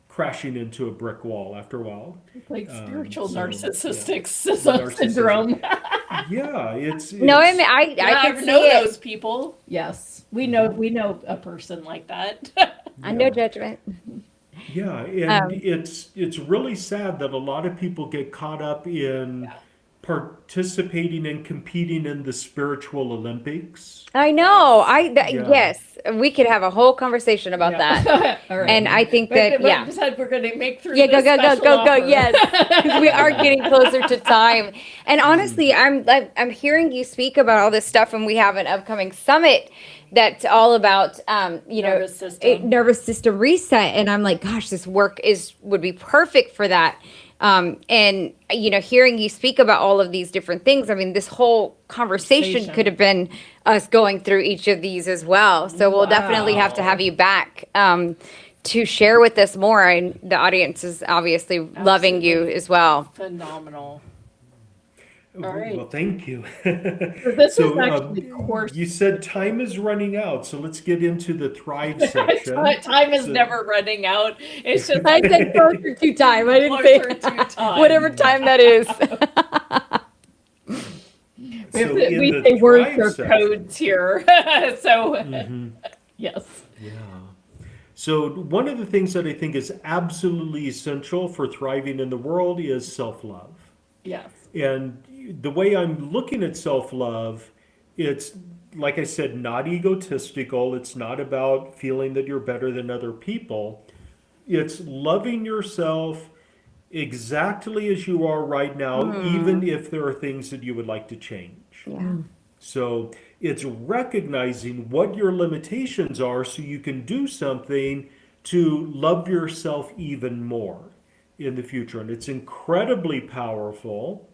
crashing into a brick wall after a while. Like spiritual so, narcissistic Narcissism. syndrome. Yeah, it's No, I mean, I Yeah, can I see know it. those people. Yes, we know a person like that. I no judgment. yeah, and it's really sad that a lot of people get caught up in participating and competing in the spiritual Olympics. I know. Yeah. Yes, we could have a whole conversation about that. All right. And I think But that, you said we're going to make through Yeah, this go. special offer. Yes, because we are getting closer to time. And honestly, I'm hearing you speak about all this stuff, and we have an upcoming summit that's all about Nervous system. nervous system reset. And I'm like, gosh, this work would be perfect for that. And hearing you speak about all of these different things, I mean, this whole conversation could have been us going through each of these as well. So we'll definitely have to have you back to share with us more. And the audience is obviously loving you as well. Phenomenal. All right. Well, thank you. This is actually course. You said time is running out, so let's get into the Thrive section. Time is never running out. It's just I said closer to time. I didn't closer say to time. whatever time that is. So in we the say words Thrive or section- codes here. So yes. Yeah. So one of the things that I think is absolutely essential for thriving in the world is self-love. Yes. And the way I'm looking at self-love, it's, like I said, not egotistical. It's not about feeling that you're better than other people. It's loving yourself exactly as you are right now, even if there are things that you would like to change. Yeah. So it's recognizing what your limitations are so you can do something to love yourself even more in the future. And it's incredibly powerful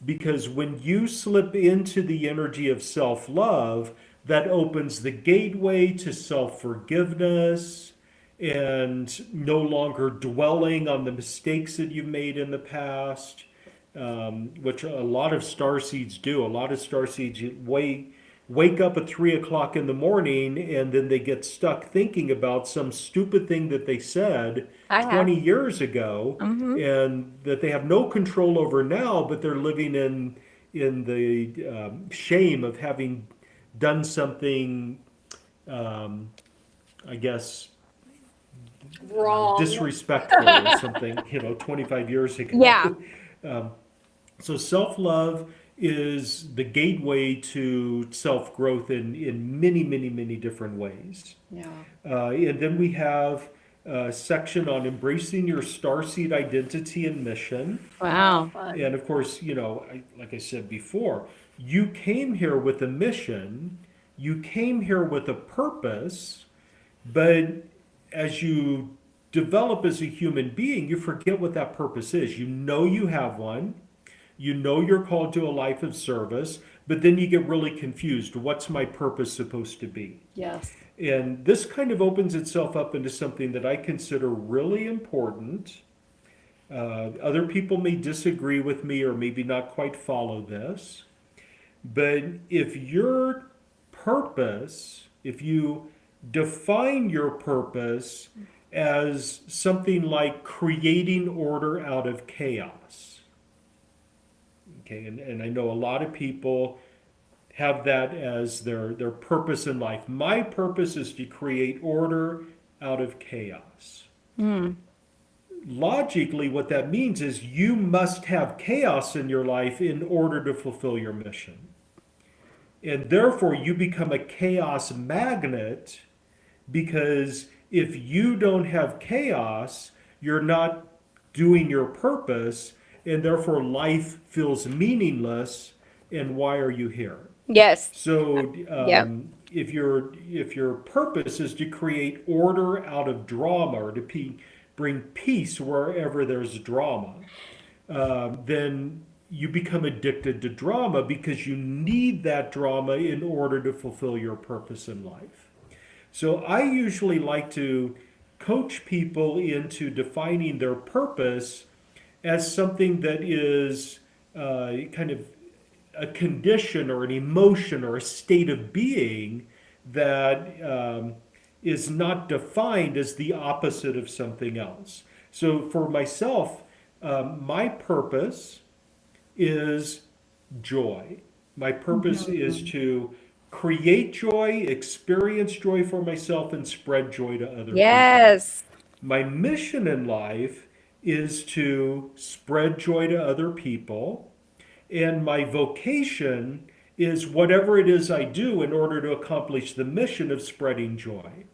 because when you slip into the energy of self-love, that opens the gateway to self-forgiveness and no longer dwelling on the mistakes that you've made in the past, which a lot of starseeds do. A lot of starseeds wake up at 3 o'clock in the morning and then they get stuck thinking about some stupid thing that they said 20 years ago and that they have no control over now, but they're living in the shame of having done something, I guess, Wrong. disrespectful or something, 25 years ago. Yeah. So self-love is the gateway to self-growth in many, many, many different ways. Yeah. And then we have a section on embracing your starseed identity and mission. Wow. Fun. And of course, like I said before, you came here with a mission, you came here with a purpose, but as you develop as a human being, you forget what that purpose is. You know you have one, you know you're called to a life of service, but then you get really confused. What's my purpose supposed to be? Yes. And this kind of opens itself up into something that I consider really important. Other people may disagree with me or maybe not quite follow this. But if your purpose, if you define your purpose as something like creating order out of chaos, okay, and I know a lot of people have that as their purpose in life. My purpose is to create order out of chaos. Logically, what that means is you must have chaos in your life in order to fulfill your mission. And therefore, you become a chaos magnet, because if you don't have chaos, you're not doing your purpose, and therefore life feels meaningless. And why are you here? Yes. So Yep. if your purpose is to create order out of drama, or to bring peace wherever there's drama, then you become addicted to drama, because you need that drama in order to fulfill your purpose in life. So I usually like to coach people into defining their purpose as something that is kind of a condition or an emotion or a state of being that is not defined as the opposite of something else. So for myself, my purpose is joy. My purpose is to create joy, experience joy for myself, and spread joy to other people. Yes. My mission in life is to spread joy to other people, and my vocation is whatever it is I do in order to accomplish the mission of spreading joy.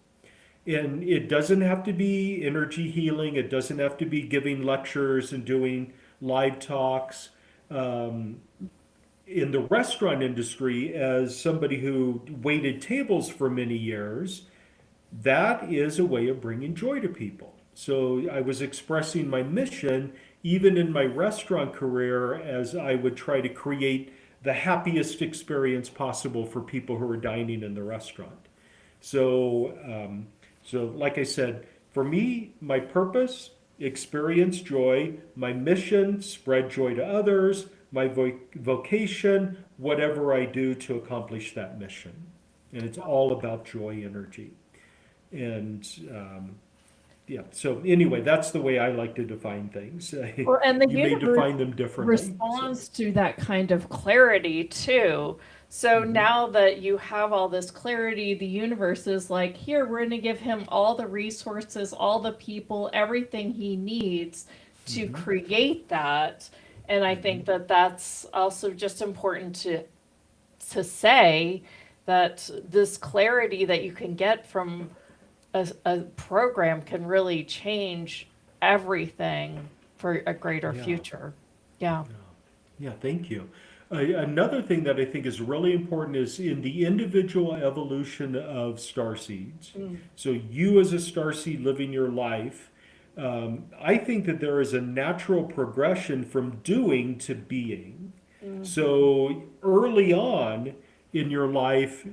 And it doesn't have to be energy healing, it doesn't have to be giving lectures and doing live talks. In the restaurant industry, as somebody who waited tables for many years, that is a way of bringing joy to people. So I was expressing my mission even in my restaurant career, as I would try to create the happiest experience possible for people who are dining in the restaurant. So, like I said, for me, my purpose, experience joy; my mission, spread joy to others; my vocation, whatever I do to accomplish that mission. And it's all about joy energy. And yeah, so anyway, that's the way I like to define things. Well, and the You may universe define them differently. responds to that kind of clarity too. So now that you have all this clarity, the universe is like, here, we're going to give him all the resources, all the people, everything he needs to create that. And I think that that's also just important to say, that this clarity that you can get from a program can really change everything for a greater Yeah. future. Yeah. Yeah, thank you. Another thing that I think is really important is in the individual evolution of starseeds. So you as a starseed living your life, I think that there is a natural progression from doing to being. So early on in your life,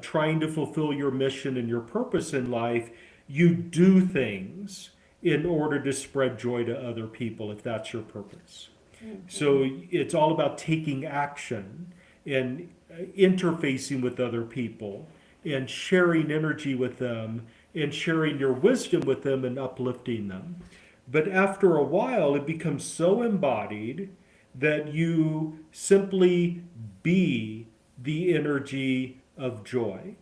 trying to fulfill your mission and your purpose in life, you do things in order to spread joy to other people, if that's your purpose. So it's all about taking action and interfacing with other people and sharing energy with them and sharing your wisdom with them and uplifting them. But after a while, it becomes so embodied that you simply be the energy of joy,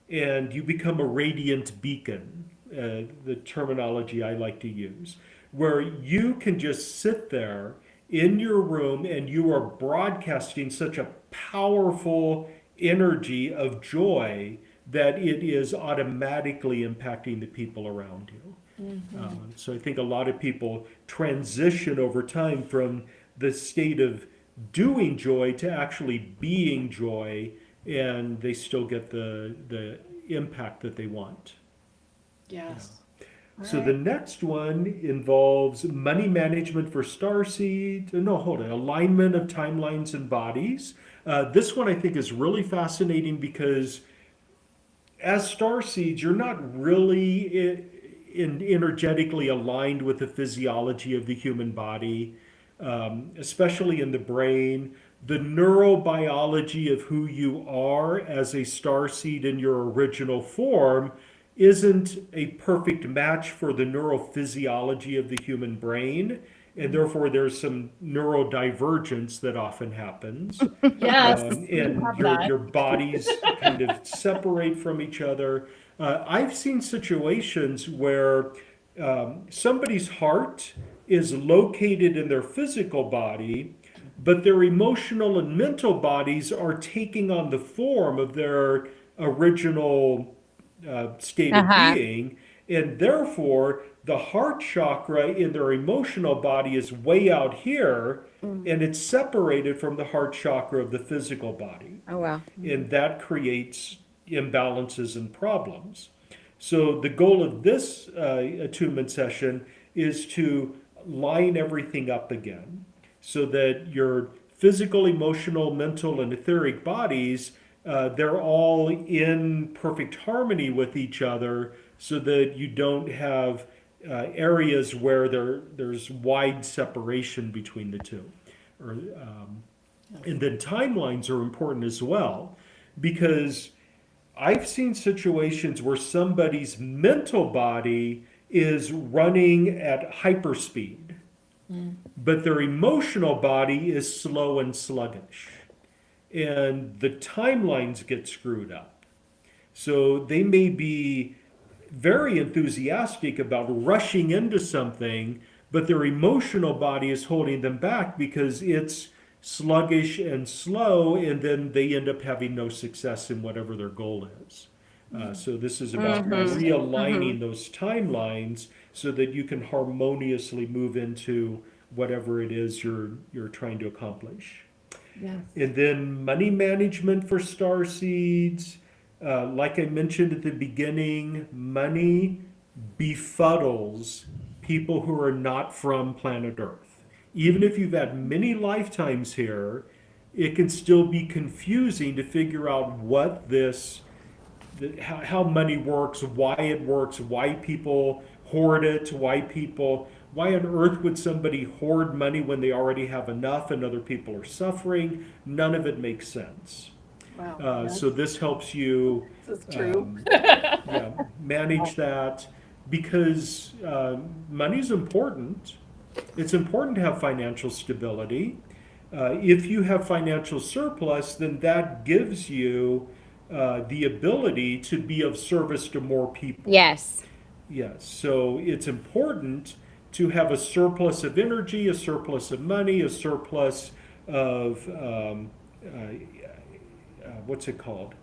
and you become a radiant beacon, the terminology I like to use, where you can just sit there in your room and you are broadcasting such a powerful energy of joy that it is automatically impacting the people around you. So I think a lot of people transition over time from the state of doing joy to actually being joy, and they still get the impact that they want. Yes. So the next one involves money management for starseed. No, hold on. Alignment of timelines and bodies. This one I think is really fascinating because as starseeds, you're not really energetically aligned with the physiology of the human body, especially in the brain. The neurobiology of who you are as a starseed in your original form isn't a perfect match for the neurophysiology of the human brain, and therefore there's some neurodivergence that often happens. Yes. And your bodies kind of separate from each other. I've seen situations where somebody's heart is located in their physical body, but their emotional and mental bodies are taking on the form of their original state of being, and therefore the heart chakra in their emotional body is way out here, and it's separated from the heart chakra of the physical body. Oh, wow. And that creates imbalances and problems. So the goal of this attunement session is to line everything up again so that your physical, emotional, mental, and etheric bodies, they're all in perfect harmony with each other so that you don't have areas where there's wide separation between the two. And then timelines are important as well, because I've seen situations where somebody's mental body is running at hyperspeed, but their emotional body is slow and sluggish. And the timelines get screwed up. So they may be very enthusiastic about rushing into something, but their emotional body is holding them back because it's sluggish and slow, and then they end up having no success in whatever their goal is. So this is about realigning those timelines so that you can harmoniously move into whatever it is you're trying to accomplish. Yes. And then money management for starseeds. Like I mentioned at the beginning, money befuddles people who are not from planet Earth. Even if you've had many lifetimes here, it can still be confusing to figure out what how money works, why people hoard it, why on earth would somebody hoard money when they already have enough and other people are suffering? None of it makes sense. Wow. So this helps you This is true. manage that, because money's important. It's important to have financial stability. If you have financial surplus, then that gives you the ability to be of service to more people. Yes. Yes, so it's important to have a surplus of energy, a surplus of money, a surplus of what's it called?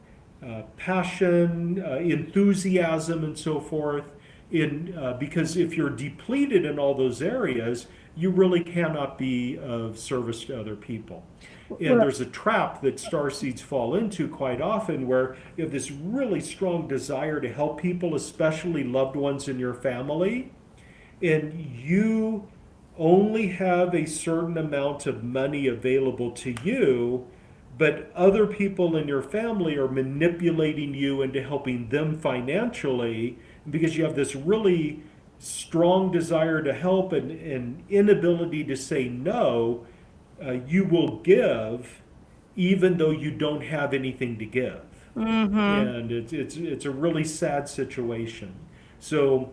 Passion, enthusiasm, and so forth. Because if you're depleted in all those areas, you really cannot be of service to other people. And there's a trap that starseeds fall into quite often where you have this really strong desire to help people, especially loved ones in your family, and you only have a certain amount of money available to you, but other people in your family are manipulating you into helping them financially because you have this really strong desire to help and inability to say no. You will give even though you don't have anything to give. And it's a really sad situation. So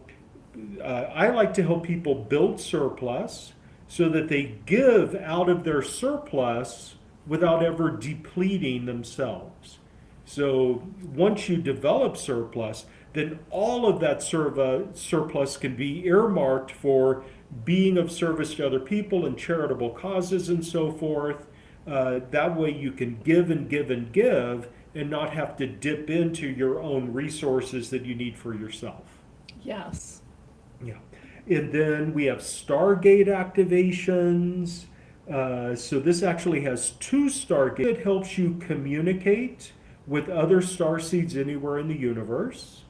I like to help people build surplus so that they give out of their surplus without ever depleting themselves. So once you develop surplus, then all of that surplus can be earmarked for being of service to other people and charitable causes and so forth. That way you can give and give and give and not have to dip into your own resources that you need for yourself. Yes. Yeah. And then we have Stargate activations. So this actually has 2 Stargates. It helps you communicate with other starseeds anywhere in the universe.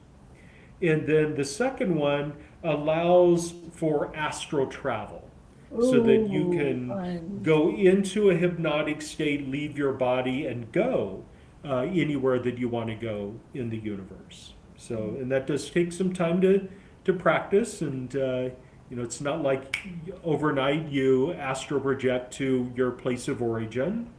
And then the second one allows for astral travel. So that you can Fun. go into a hypnotic state, leave your body, and go anywhere that you want to go in the universe. So, and that does take some time to practice, and it's not like overnight you astral project to your place of origin,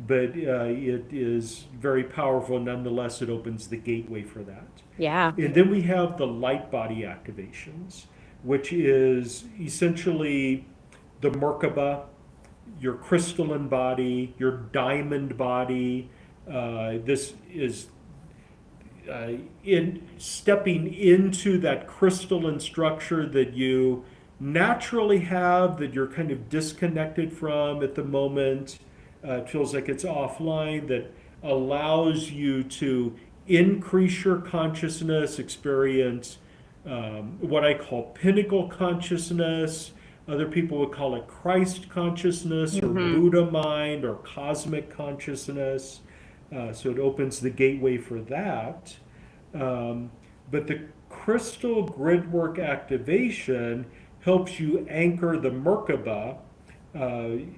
but it is very powerful nonetheless. It opens the gateway for that. Yeah. And then we have the light body activations, which is essentially the Merkaba, your crystalline body, your diamond body. This is in stepping into that crystalline structure that you naturally have, that you're kind of disconnected from at the moment. It feels like it's offline, that allows you to increase your consciousness, experience what I call pinnacle consciousness. Other people would call it Christ consciousness or Buddha mind or cosmic consciousness. So it opens the gateway for that. But the crystal gridwork activation helps you anchor the Merkaba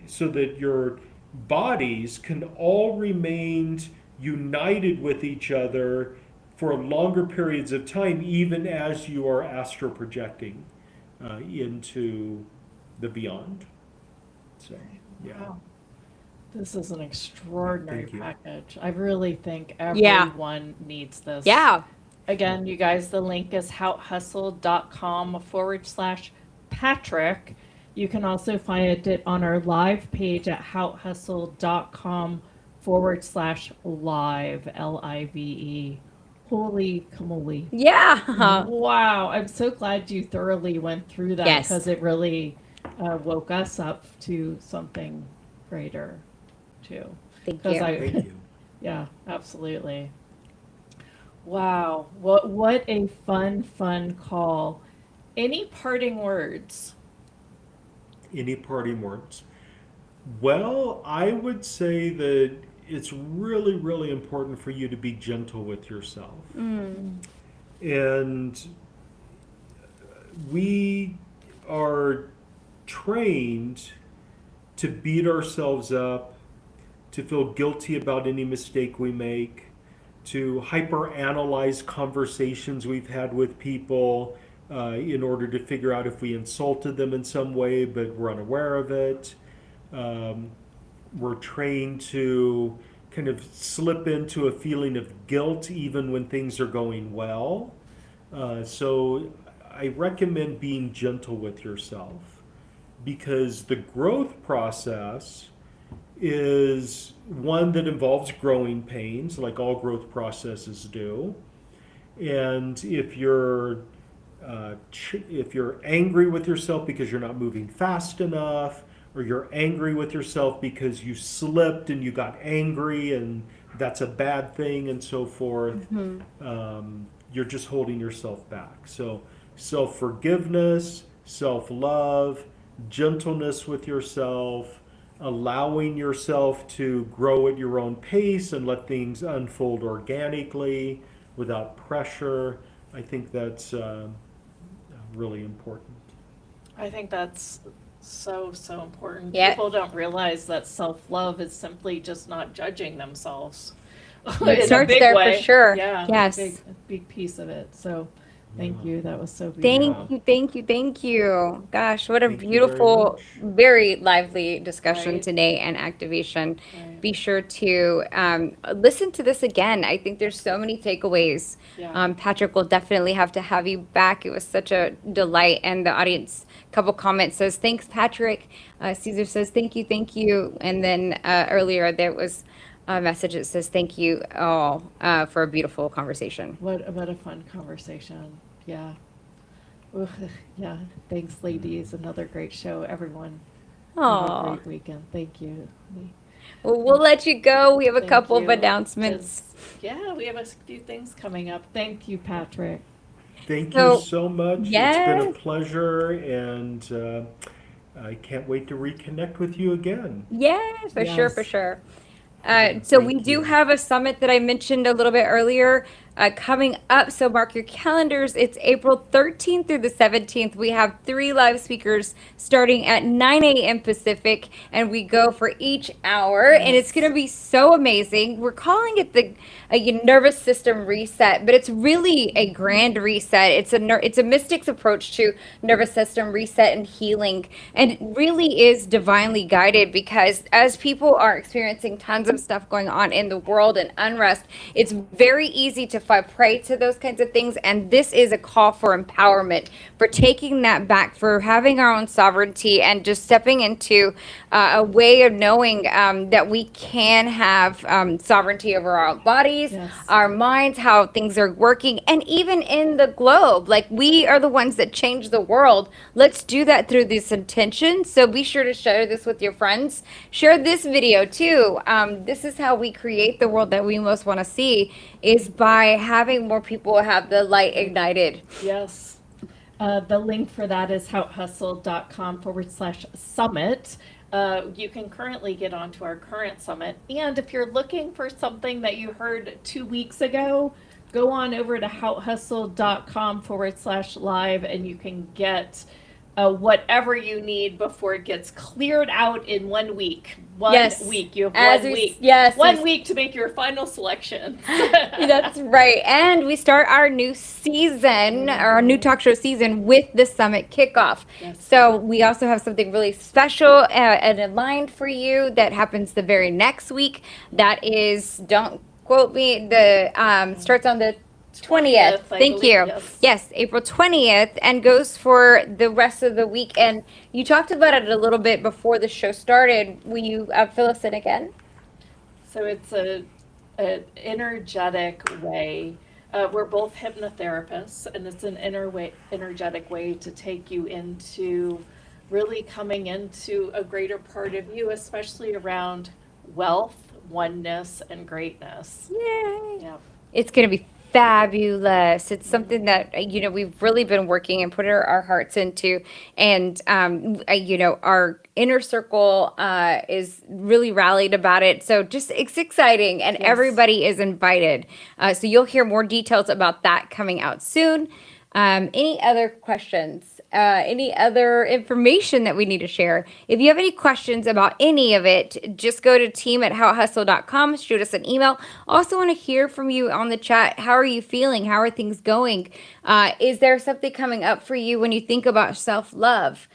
so that your bodies can all remain united with each other for longer periods of time, even as you are astral projecting into the beyond. So, yeah. Wow. This is an extraordinary Thank you. package. I really think Yeah. everyone needs this. Yeah. Again, you guys, the link is houthustle.com/Patrick. You can also find it on our live page at houthustle.com/live, LIVE. Holy camoli. Yeah. Wow. I'm so glad you thoroughly went through that Yes. because it really woke us up to something greater, too. Thank 'Cause you. Thank you. Yeah, absolutely. Wow. What a fun call. Any parting words? Any parting words? Well, I would say that it's really, really important for you to be gentle with yourself. And we are trained to beat ourselves up, to feel guilty about any mistake we make, to hyper-analyze conversations we've had with people in order to figure out if we insulted them in some way, but we're unaware of it. We're trained to kind of slip into a feeling of guilt even when things are going well. So I recommend being gentle with yourself, because the growth process is one that involves growing pains, like all growth processes do. And if you're angry with yourself because you're not moving fast enough, or you're angry with yourself because you slipped and you got angry and that's a bad thing and so forth, you're just holding yourself back. So self-forgiveness, self-love, gentleness with yourself, allowing yourself to grow at your own pace and let things unfold organically without pressure. I think that's really important. I think that's so important. Yeah. People don't realize that self-love is simply just not judging themselves. It In a starts big there for way. sure. Yeah. Yes. Big piece of it. So thank you. That was so Thank beautiful. you, thank you, thank you. Gosh, what a Thank you very beautiful, much. very lively discussion Right. today and activation. Right. Be sure to listen to this again. I think there's so many takeaways. Yeah. Patrick, will definitely have to have you back. It was such a delight. And the audience, couple comments says, thanks, Patrick. Caesar says, thank you. And then earlier there was a message that says, thank you all for a beautiful conversation. What a fun conversation. Yeah. Ooh, yeah. Thanks, ladies. Another great show. Everyone, have a Aw. great weekend. Thank you. Well, we'll let you go. We have a Thank couple of you. announcements. Yeah, we have a few things coming up. Thank you, Patrick. Thank you So, so much. It's been a yes. pleasure, and I can't wait to reconnect with you again. Yeah, for sure, for Yes. sure. So we Thank do you. have a summit that I mentioned a little bit earlier coming up. So mark your calendars. It's April 13th through the 17th. We have 3 live speakers starting at 9 a.m. Pacific, and we go for each hour. And it's going Yes. to be so amazing. We're calling it the nervous system reset, but it's really a grand reset. It's a mystic's approach to nervous system reset and healing, and it really is divinely guided because as people are experiencing tons of stuff going on in the world and unrest, it's very easy to fall prey to those kinds of things. And this is a call for empowerment, for taking that back, for having our own sovereignty, and just stepping into a way of knowing that we can have sovereignty over our bodies, Yes. our minds, how things are working, and even in the globe. Like, we are the ones that change the world. Let's do that through this intention. So be sure to share this with your friends. Share this video too. This is how we create the world that we most want to see, is by having more people have the light ignited. Yes. The link for that is houthustle.com/summit. You can currently get onto our current summit. And if you're looking for something that you heard 2 weeks ago, go on over to houthustle.com/live and you can get whatever you need before it gets cleared out in 1 week. One Yes. week. You have As 1 we, week. yes, 1 week to make your final selection. that's right. And we start our new season, our new talk show season, with the summit kickoff. Yes. So we also have something really special and aligned for you that happens the very next week. That is, don't quote me, the starts on the 20th. I Thank believe, you. yes. Yes, April 20th, and goes for the rest of the week. And you talked about it a little bit before the show started. Will you fill us in again? So it's an energetic way. We're both hypnotherapists, and it's an energetic way to take you into really coming into a greater part of you, especially around wealth, oneness, and greatness. Yay. Yeah. It's going to be fabulous. It's something that, we've really been working and put our hearts into. And, our inner circle is really rallied about it. So just, it's exciting, and Yes. everybody is invited. So you'll hear more details about that coming out soon. Any other questions? Any other information that we need to share? If you have any questions about any of it, just go to team@howhustle.com, shoot us an email. Also want to hear from you on the chat. How are you feeling? How are things going? Is there something coming up for you when you think about self-love?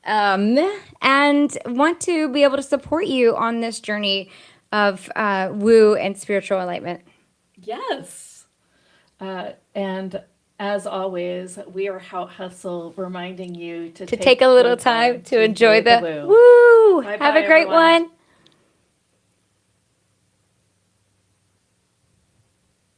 And want to be able to support you on this journey of woo and spiritual enlightenment. Yes. And as always, we are How Hustle reminding you to To take a little time to enjoy the woo. Bye-bye, Have a great everyone. one.